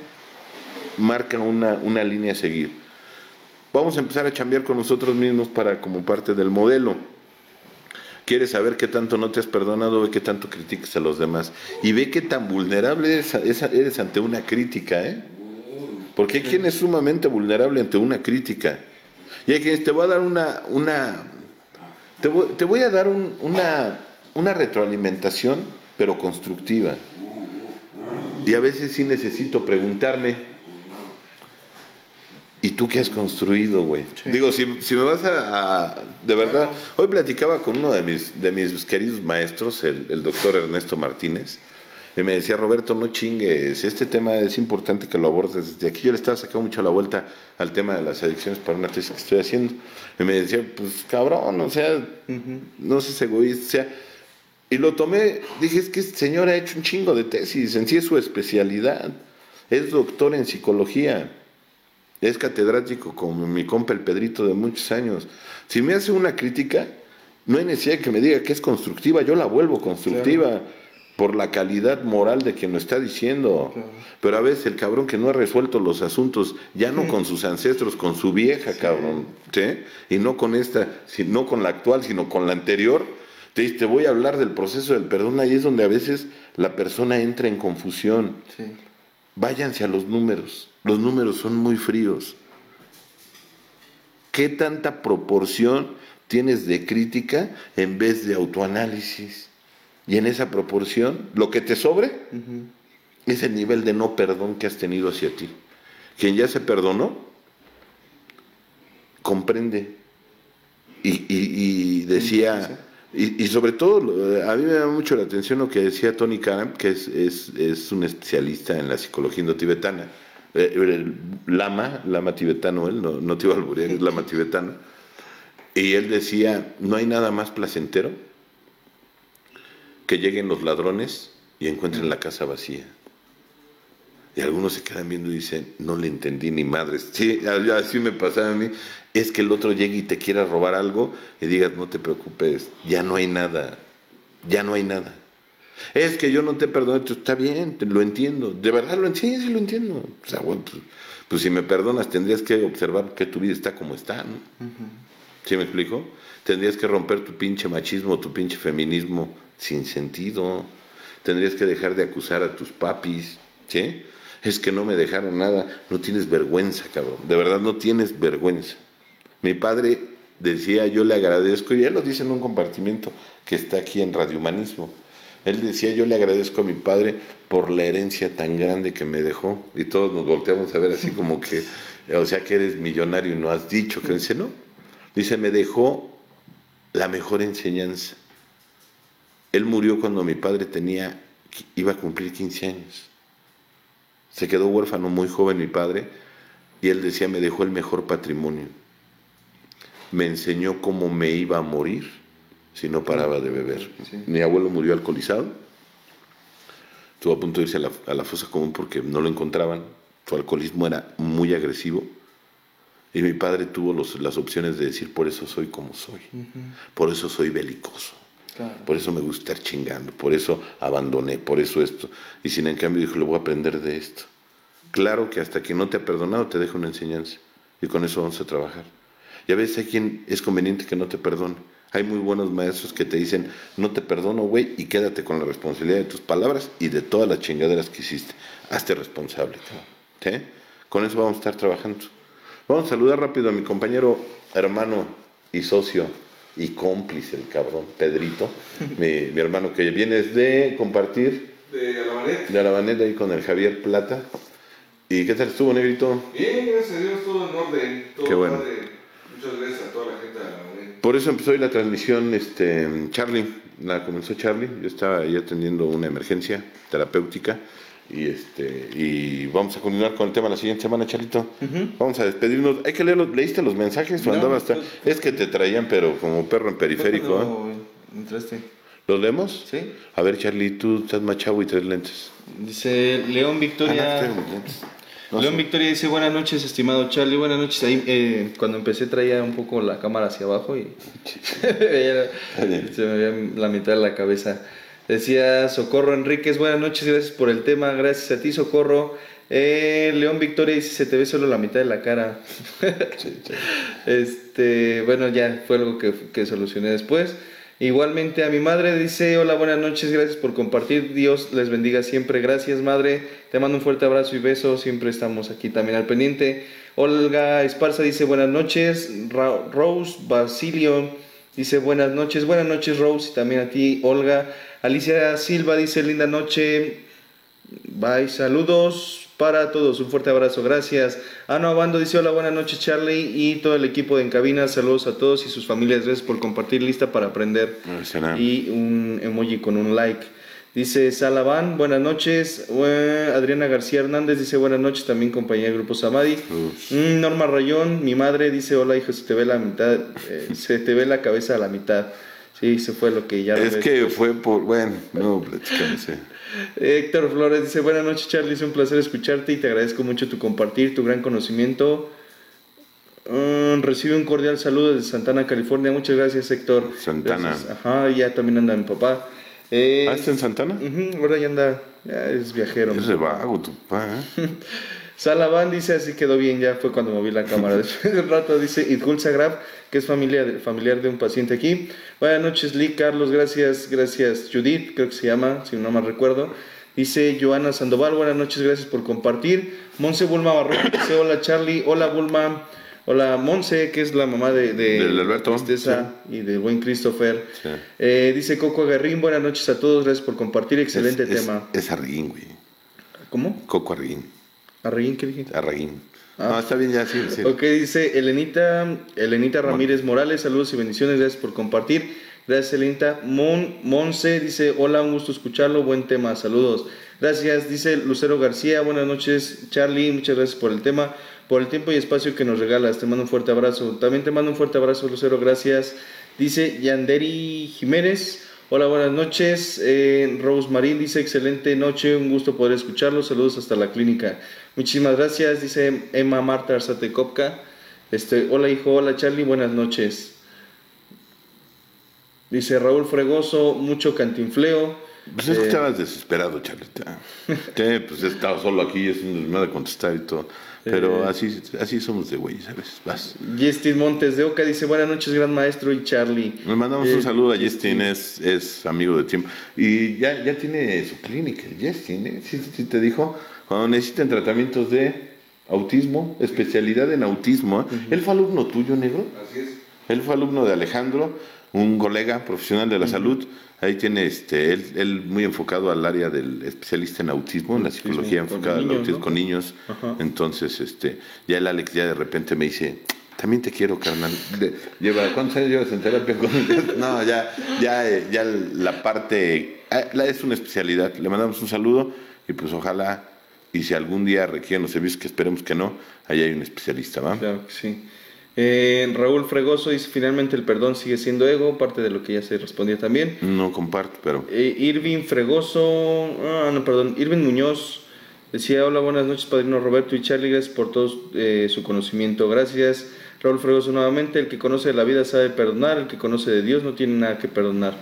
marca una línea a seguir. Vamos a empezar a chambear con nosotros mismos como parte del modelo. Quieres saber qué tanto no te has perdonado, ve qué tanto criticas a los demás. Y ve qué tan vulnerable eres ante una crítica, ¿eh? Porque hay quien es sumamente vulnerable ante una crítica. Y hay quienes te voy a dar una retroalimentación, pero constructiva. Y a veces sí necesito preguntarme, ¿y tú qué has construido, güey? Sí. Digo, si me vas de verdad, hoy platicaba con uno de mis queridos maestros, el doctor Ernesto Martínez, y me decía, Roberto, no chingues, este tema es importante que lo abordes desde aquí. Yo le estaba sacando mucho la vuelta al tema de las adicciones para una tesis que estoy haciendo. Y me decía, pues cabrón, o sea, no seas egoísta, o sea. Y lo tomé, dije, es que este señor ha hecho un chingo de tesis, en sí es su especialidad. Es doctor en psicología. Es catedrático como mi compa el Pedrito de muchos años. Si me hace una crítica, no hay necesidad de que me diga que es constructiva, yo la vuelvo constructiva. Claro. Por la calidad moral de quien lo está diciendo. Claro. Pero a veces el cabrón que no ha resuelto los asuntos, ya no con sus ancestros, con su vieja, cabrón, ¿sí? Y no con no con la actual, sino con la anterior, te dice, te voy a hablar del proceso del perdón, ahí es donde a veces la persona entra en confusión. Sí. Váyanse a los números son muy fríos. ¿Qué tanta proporción tienes de crítica en vez de autoanálisis? Y en esa proporción, lo que te sobre es el nivel de no perdón que has tenido hacia ti. Quien ya se perdonó, comprende. Y decía, y sobre todo, a mí me da mucho la atención lo que decía Tony Karam, que es un especialista en la psicología indotibetana. Lama tibetano, él, no te iba a alburear, es lama tibetano. Y él decía, no hay nada más placentero que lleguen los ladrones y encuentren la casa vacía. Y algunos se quedan viendo y dicen, no le entendí ni madres. Sí, así me pasaba a mí. Es que el otro llegue y te quiera robar algo y digas, no te preocupes, ya no hay nada. Es que yo no te perdono, está bien, lo entiendo. ¿De verdad lo entiendo? Sí, lo entiendo. O sea, bueno, pues si me perdonas tendrías que observar que tu vida está como está, ¿no? ¿Sí me explico? Tendrías que romper tu pinche machismo, tu pinche feminismo sin sentido. Tendrías que dejar de acusar a tus papis, ¿sí? Es que no me dejaron nada. No tienes vergüenza, cabrón. De verdad no tienes vergüenza. Mi padre decía, yo le agradezco, y él lo dice en un compartimiento que está aquí en Radio Humanismo. Él decía, yo le agradezco a mi padre por la herencia tan grande que me dejó. Y todos nos volteamos a ver así como que, o sea que eres millonario y no has dicho. Que dice, no. Dice, me dejó la mejor enseñanza. Él murió cuando mi padre iba a cumplir 15 años. Se quedó huérfano muy joven mi padre, y él decía, me dejó el mejor patrimonio. Me enseñó cómo me iba a morir si no paraba de beber. Sí. Mi abuelo murió alcoholizado, estuvo a punto de irse a la fosa común porque no lo encontraban, su alcoholismo era muy agresivo, y mi padre tuvo las opciones de decir, por eso soy como soy, por eso soy belicoso. Claro. Por eso me gusta estar chingando, por eso abandoné, por eso esto. Y sin en cambio dijo, le voy a aprender de esto. Claro que hasta que no te ha perdonado te deja una enseñanza, y con eso vamos a trabajar. Y a veces hay quien es conveniente que no te perdone. Hay muy buenos maestros que te dicen, no te perdono, güey, y quédate con la responsabilidad de tus palabras y de todas las chingaderas que hiciste. Hazte responsable. ¿Sí? Con eso vamos a estar trabajando. Vamos a saludar rápido a mi compañero, hermano y socio y cómplice, el cabrón, Pedrito, mi hermano que viene de compartir de Alabanet ahí con el Javier Plata. ¿Y qué tal estuvo, negrito? Bien, gracias a Dios, todo en orden, todo qué bueno. Padre. Muchas gracias a toda la gente de Alabanet. Por eso empezó hoy la transmisión, Charlie, la comenzó Charlie, yo estaba ahí atendiendo una emergencia terapéutica. Y vamos a continuar con el tema la siguiente semana, Charlito. Vamos a despedirnos. Hay que leerlos. ¿Leíste los mensajes? No, andaba hasta... Es que te traían, pero como perro en periférico. Entraste. ¿Los leemos? Sí. A ver, Charlie, tú estás más chavo y traes lentes. Dice León Victoria. León Victoria dice, buenas noches, estimado Charlie. Buenas noches. Ahí, cuando empecé traía un poco la cámara hacia abajo y se me veía la mitad de la cabeza. Decía Socorro Enríquez, buenas noches, gracias por el tema, gracias a ti Socorro. León Victoria dice, se te ve solo la mitad de la cara. Sí. Bueno, ya fue algo que solucioné después. Igualmente a mi madre dice, hola, buenas noches, gracias por compartir, Dios les bendiga siempre, gracias madre, te mando un fuerte abrazo y beso, siempre estamos aquí también al pendiente. Olga Esparza dice, buenas noches. Rose Basilio dice, buenas noches Rose, y también a ti Olga. Alicia Silva dice, linda noche, bye, saludos para todos, un fuerte abrazo, gracias. Ana Abando dice, hola, buenas noches Charlie y todo el equipo de En Cabina, saludos a todos y sus familias, gracias por compartir, lista para aprender. Y un emoji con un like. Dice Salaban, buenas noches. Adriana García Hernández dice, buenas noches, también compañía de Grupo Samadi. Norma Rayón, mi madre dice, hola hijo, se te ve la mitad, se te ve la cabeza a la mitad. Sí, se fue lo que ya... Es que fue por... Bueno, no, platicándose. Héctor Flores dice, buenas noches Charlie, es un placer escucharte y te agradezco mucho tu compartir, tu gran conocimiento. Recibe un cordial saludo desde Santana, California. Muchas gracias Héctor. Santana. Gracias. Ajá, ya también anda mi papá. ¿Está en Santana? Ahora ya anda, ya es viajero. Es de vago tu papá, Salaban dice, así quedó bien, ya fue cuando moví la cámara. Después de un rato dice Idgul Sagrab, que es familiar de un paciente aquí. Buenas noches Lee, Carlos, gracias Judith, creo que se llama, si no mal recuerdo. Dice Joana Sandoval, buenas noches, gracias por compartir. Monse Bulma Barroco dice, hola Charlie, hola Bulma. Hola Monse, que es la mamá de Alberto Tristeza, sí. Y del buen Christopher. Sí. Dice Coco Aguerrín, buenas noches a todos, gracias por compartir, excelente tema. Es Arreguín, güey. ¿Cómo? Coco Arreguín. ¿Arreguín qué dijiste? Arreguín. No, está bien ya, sí. Ok, dice Elenita Ramírez Morales, saludos y bendiciones, gracias por compartir. Gracias Elenita. Monse dice, hola, un gusto escucharlo, buen tema, saludos. Gracias, dice Lucero García, buenas noches Charlie, muchas gracias por el tema, por el tiempo y espacio que nos regalas, te mando un fuerte abrazo. También te mando un fuerte abrazo Lucero, gracias. Dice Yanderi Jiménez, hola, buenas noches. Rose Marín dice, excelente noche, un gusto poder escucharlo, saludos hasta la clínica. Muchísimas gracias, dice Emma Marta Arzate Kopka. Hola hijo, hola Charlie, buenas noches. Dice Raúl Fregoso, mucho cantinfleo. Pues escuchabas desesperado, Charlita. Pues he estado solo aquí, es un desmadre de contestar y todo. Pero así somos de güeyes a veces. Vas. Justin Montes de Oca dice, buenas noches, gran maestro y Charlie. Nos mandamos un saludo a Justin, es amigo de tiempo. Y ya tiene su clínica, Justin, sí te dijo, cuando necesiten tratamientos de autismo, especialidad en autismo. Él fue alumno tuyo, negro. Así es. Él fue alumno de Alejandro, un colega profesional de la salud. Ahí tiene él muy enfocado al área del especialista en autismo, en la psicología enfocada al autismo, ¿no? Con niños. Ajá. Entonces, ya el Alex ya de repente me dice, también te quiero, carnal. ¿Cuántos años llevas en terapia? No, ya la parte, es una especialidad. Le mandamos un saludo y pues ojalá, y si algún día requieren los servicios, que esperemos que no, ahí hay un especialista, ¿va? Claro que sí. Raúl Fregoso dice, finalmente el perdón sigue siendo ego, parte de lo que ya se respondía también. No comparto, pero... Irving Muñoz decía, hola, buenas noches padrino Roberto y Charlie, gracias por todo su conocimiento, gracias. Raúl Fregoso nuevamente, el que conoce de la vida sabe perdonar, el que conoce de Dios no tiene nada que perdonar.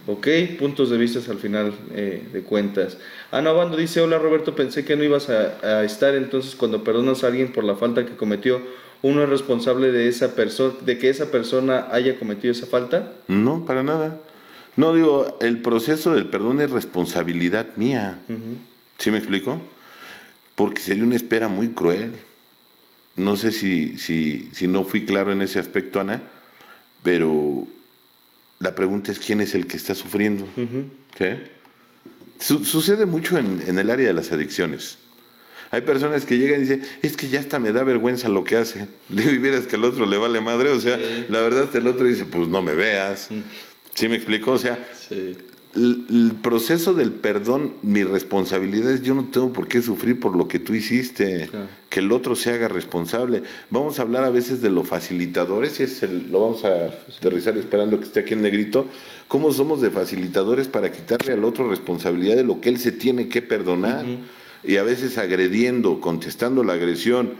Ok, puntos de vista al final de cuentas. Ana Abando dice, hola Roberto, pensé que no ibas a estar, entonces cuando perdonas a alguien por la falta que cometió, ¿uno es responsable de que esa persona haya cometido esa falta? No, para nada. No, digo, el proceso del perdón es responsabilidad mía. ¿Sí me explico? Porque sería una espera muy cruel. No sé si no fui claro en ese aspecto, Ana, pero la pregunta es quién es el que está sufriendo. ¿Sí? Sucede mucho en el área de las adicciones. Hay personas que llegan y dicen, es que ya hasta me da vergüenza lo que hace. Le vieras que al otro le vale madre, o sea, la verdad es que el otro dice, pues no me veas. ¿Sí me explico? O sea, el proceso del perdón, mi responsabilidad es, yo no tengo por qué sufrir por lo que tú hiciste, que el otro se haga responsable. Vamos a hablar a veces de los facilitadores, lo vamos a aterrizar esperando que esté aquí en negrito, cómo somos de facilitadores para quitarle al otro responsabilidad de lo que él se tiene que perdonar. Y a veces agrediendo, contestando la agresión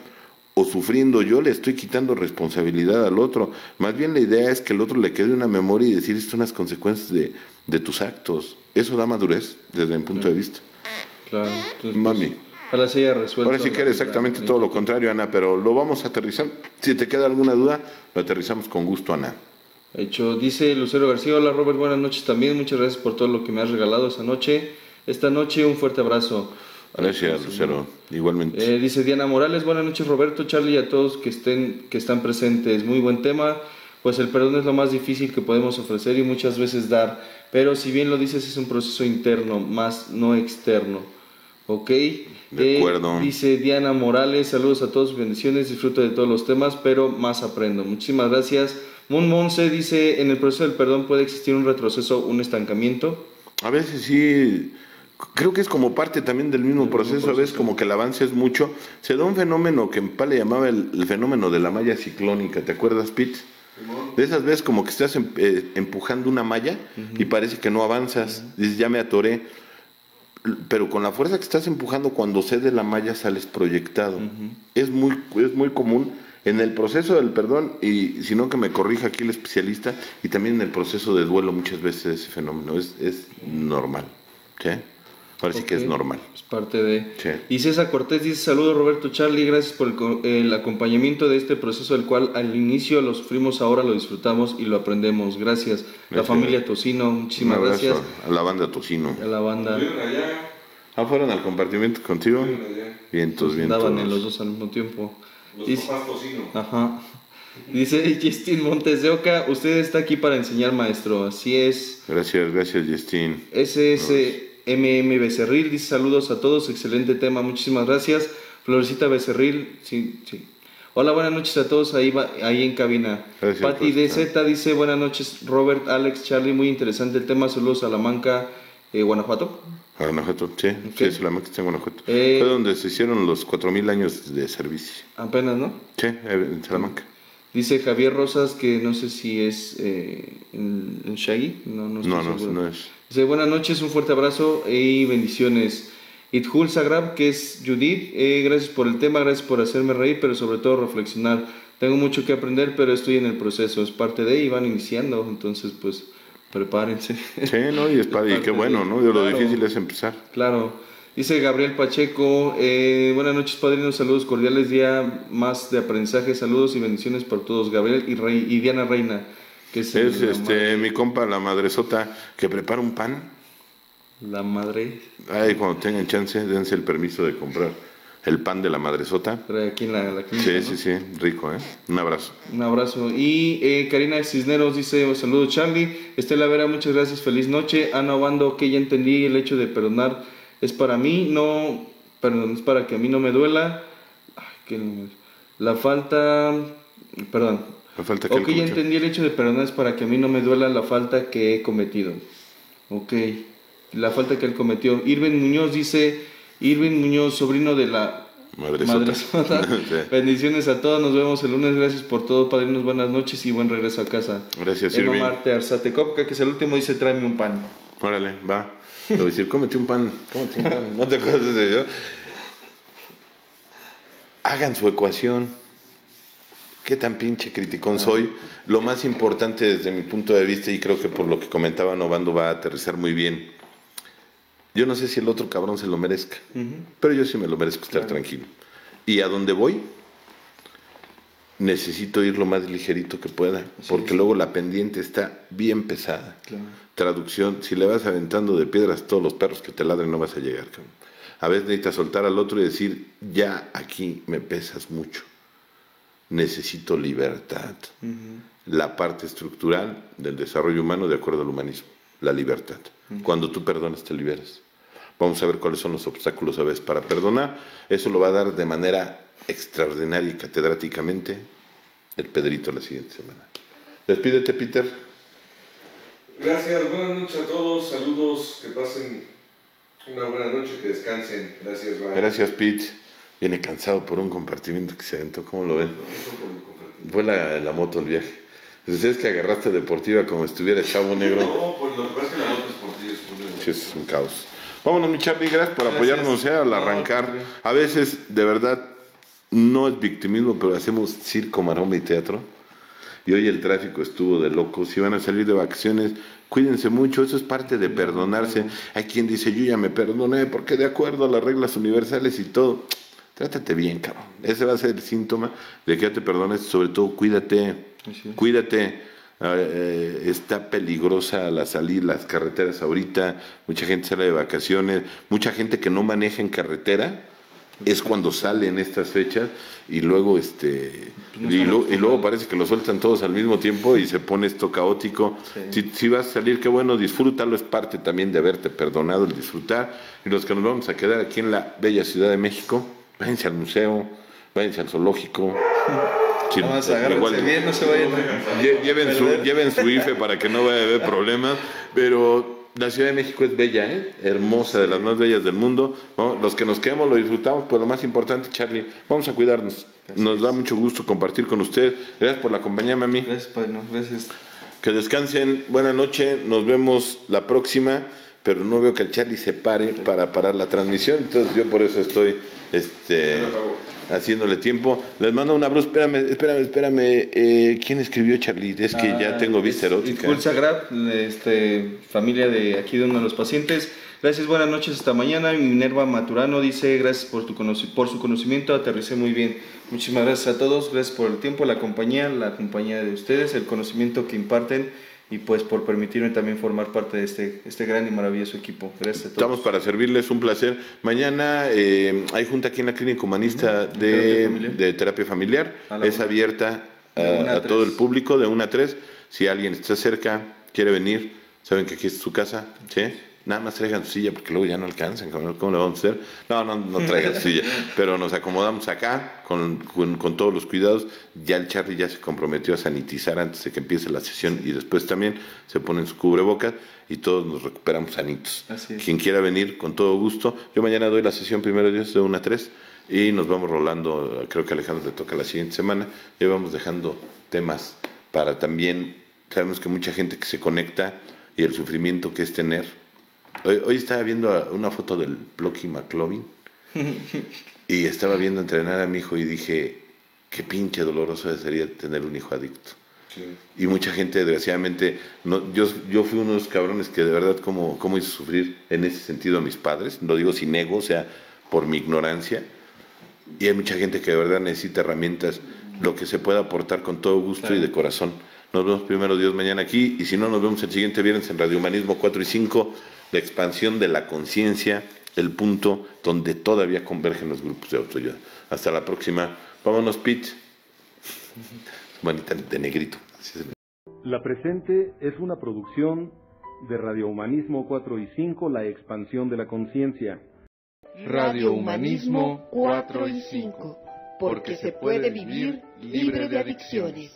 o sufriendo yo, le estoy quitando responsabilidad al otro. Más bien la idea es que el otro le quede una memoria y decir, estas son las consecuencias de tus actos. Eso da madurez desde mi punto de vista. Claro. Entonces, Mami. Ojalá se haya resuelto. Ahora sí que era exactamente todo lo contrario, Ana, pero lo vamos a aterrizar. Si te queda alguna duda, lo aterrizamos con gusto, Ana. Hecho, dice Lucero García, hola Robert, buenas noches también, muchas gracias por todo lo que me has regalado esta noche, un fuerte abrazo. Gracias, Lucero, igualmente. Dice Diana Morales, buenas noches Roberto, Charlie y a todos que están presentes, muy buen tema, pues el perdón es lo más difícil que podemos ofrecer y muchas veces dar, pero si bien lo dices es un proceso interno, más no externo, ¿ok? De acuerdo. Dice Diana Morales, saludos a todos, bendiciones, disfruto de todos los temas, pero más aprendo, muchísimas gracias. Moon Monse dice, en el proceso del perdón puede existir un retroceso, un estancamiento. A veces sí, creo que es como parte también del mismo proceso, a veces como que el avance es mucho. Se da un fenómeno que en Pá le llamaba el fenómeno de la malla ciclónica, ¿te acuerdas, Pete? De esas veces como que estás empujando una malla y parece que no avanzas, dices, ya me atoré, pero con la fuerza que estás empujando, cuando cede la malla sales proyectado. Es muy común en el proceso del perdón, y si no que me corrija aquí el especialista, y también en el proceso de duelo muchas veces ese fenómeno es normal, ¿sí? Ahora sí que es normal. Es parte de... Sí. Y César Cortés dice, saludos Roberto, Charlie, gracias por el acompañamiento de este proceso, del cual al inicio lo sufrimos, ahora lo disfrutamos y lo aprendemos. Gracias. La familia Tocino, muchísimas gracias. A la banda Tocino. A la banda. ¿Fueron al compartimento contigo? Vientos. Andaban en los dos al mismo tiempo. Los papás Tocino. Ajá. Dice Justin Montes de Oca, usted está aquí para enseñar, maestro. Así es. Gracias, Justin. MM Becerril dice, saludos a todos, excelente tema, muchísimas gracias. Florecita Becerril, sí. Hola, buenas noches a todos ahí en cabina. Gracias, Pati DZ dice, buenas noches Robert, Alex, Charlie, muy interesante el tema, saludos a Salamanca, Guanajuato. A Guanajuato, sí, Okay. sí, Salamanca está en Guanajuato. Fue donde se hicieron los 4,000 años de servicio. Apenas, ¿no? Sí, en Salamanca. Dice Javier Rosas, que no sé si es en Shaggy. No es. Dice, buenas noches, un fuerte abrazo y bendiciones. Idhul Sagrab, que es Judith, gracias por el tema, gracias por hacerme reír, pero sobre todo reflexionar. Tengo mucho que aprender, pero estoy en el proceso, es parte de, y van iniciando, entonces pues prepárense. Sí, ¿no? Y qué bueno, ¿no? Lo difícil es empezar. Claro. Dice Gabriel Pacheco, buenas noches padrinos, saludos cordiales, día más de aprendizaje, saludos y bendiciones por todos, Gabriel y Diana Reina, que es mi compa, la madresota, que prepara un pan. La madre. Ay, cuando tengan chance, dense el permiso de comprar el pan de la madresota. Pero aquí en la clínica, Sí, ¿no? sí, rico, ¿eh? Un abrazo. Un abrazo. Y Karina Cisneros dice, saludos Charlie. Estela Vera, muchas gracias, feliz noche. Ana Obando, que ya entendí, el hecho de perdonar es para mí, no, perdón, es para que a mí no me duela. La falta que ya entendí, el hecho de perdonar es para que a mí no me duela la falta que he cometido. Ok, la falta que él cometió. Irving Muñoz dice, sobrino de la madresota. Sí. Bendiciones a todos, nos vemos el lunes, gracias por todo, padrinos, buenas noches y buen regreso a casa. Gracias, Emma Irving. Marte Arzate Copca, que es el último, dice, tráeme un pan. Órale, va. Te voy a decir, cómete un pan. No te acuerdas de yo. Hagan su ecuación. Qué tan pinche criticón soy. Lo más importante desde mi punto de vista, y creo que por lo que comentaba Novando va a aterrizar muy bien. Yo no sé si el otro cabrón se lo merezca, pero yo sí me lo merezco estar tranquilo. Y a donde voy, necesito ir lo más ligerito que pueda, porque luego la pendiente está bien pesada. Claro. Traducción, si le vas aventando de piedras todos los perros que te ladren, no vas a llegar, cabrón. A veces necesitas soltar al otro y decir, ya aquí me pesas mucho. Necesito libertad. La parte estructural del desarrollo humano de acuerdo al humanismo, la libertad. Cuando tú perdonas, te liberas. Vamos a ver cuáles son los obstáculos a veces para perdonar. Eso lo va a dar de manera extraordinaria y catedráticamente el Pedrito la siguiente semana. Despídete, Peter. Gracias, buenas noches a todos, saludos, que pasen una buena noche, que descansen. Gracias, Ryan. Gracias, Pete. Viene cansado por un compartimiento que se aventó. ¿Cómo lo ven? Fue la moto el viaje. ¿Ustedes que agarraste deportiva como si estuviera Chavo Negro? No, pues lo que pasa es que la moto esportiva es Sí, es un caos. Vámonos, mi Charlie, gracias por apoyarnos al arrancar. A veces, de verdad, no es victimismo, pero hacemos circo, maroma y teatro. Y hoy el tráfico estuvo de locos. Si van a salir de vacaciones, cuídense mucho. Eso es parte de perdonarse. Hay quien dice, yo ya me perdoné porque de acuerdo a las reglas universales y todo. Trátate bien, cabrón. Ese va a ser el síntoma de que ya te perdones. Sobre todo, cuídate. Cuídate. Está peligrosa las carreteras ahorita. Mucha gente sale de vacaciones. Mucha gente que no maneja en carretera es cuando sale en estas fechas y luego y luego parece que lo sueltan todos al mismo tiempo y se pone esto caótico. Si vas a salir, qué bueno, disfrútalo, es parte también de haberte perdonado el disfrutar. Y los que nos vamos a quedar aquí en la bella Ciudad de México, váyanse al museo, váyanse al zoológico. Sí, vamos a agárrense bien, no se vayan lleven su IFE para que no vaya a haber problemas, pero la Ciudad de México es bella, hermosa, de las más bellas del mundo. ¿No? Los que nos quedamos lo disfrutamos, pero lo más importante, Charlie, vamos a cuidarnos. Nos da mucho gusto compartir con usted. Gracias por la compañía, mami. Gracias, padre. Gracias. Que descansen. Buenas noches. Nos vemos la próxima. Pero no veo que el Charlie se pare para parar la transmisión. Entonces yo por eso estoy haciéndole tiempo. Les mando un abrazo. Espérame. ¿Quién escribió, Charlie? Es que ya tengo vista erótica. Impulsa Grab, familia de aquí de uno de los pacientes. Gracias, buenas noches, hasta mañana. Minerva Maturano dice, gracias por su conocimiento, aterricé muy bien. Muchísimas gracias a todos, gracias por el tiempo, la compañía de ustedes, el conocimiento que imparten y pues por permitirme también formar parte de este gran y maravilloso equipo. Gracias a todos. Estamos para servirles, un placer. Mañana hay junta aquí en la Clínica Humanista de Terapia Familiar. Es abierta a todo el público de 1 a 3. Si alguien está cerca, quiere venir, saben que aquí es su casa, ¿sí? Nada más traigan su silla porque luego ya no alcanzan, ¿cómo le vamos a hacer? No traigan su silla, pero nos acomodamos acá con todos los cuidados. Ya el Charlie ya se comprometió a sanitizar antes de que empiece la sesión y después también se ponen su cubrebocas y todos nos recuperamos sanitos. Quien quiera venir, con todo gusto. Yo mañana doy la sesión, primero Dios, de 1 a 3 y nos vamos rolando. Creo que a Alejandro le toca la siguiente semana y vamos dejando temas para también, sabemos que mucha gente que se conecta y el sufrimiento que es tener. Hoy estaba viendo una foto del Blocky McLovin y estaba viendo entrenar a mi hijo y dije, qué pinche doloroso sería tener un hijo adicto. Sí. Y mucha gente, desgraciadamente, yo fui uno de los cabrones que de verdad cómo hizo sufrir en ese sentido a mis padres, lo digo sin ego, o sea, por mi ignorancia. Y hay mucha gente que de verdad necesita herramientas, lo que se pueda aportar con todo gusto y de corazón. Nos vemos primero Dios mañana aquí y si no, nos vemos el siguiente viernes en Radio Humanismo 4 y 5. La expansión de la conciencia, el punto donde todavía convergen los grupos de autoayuda. Hasta la próxima. Vámonos, Pete. Manita de negrito. La presente es una producción de Radio Humanismo 4 y 5, la expansión de la conciencia. Radio Humanismo 4 y 5, porque se puede vivir libre de adicciones.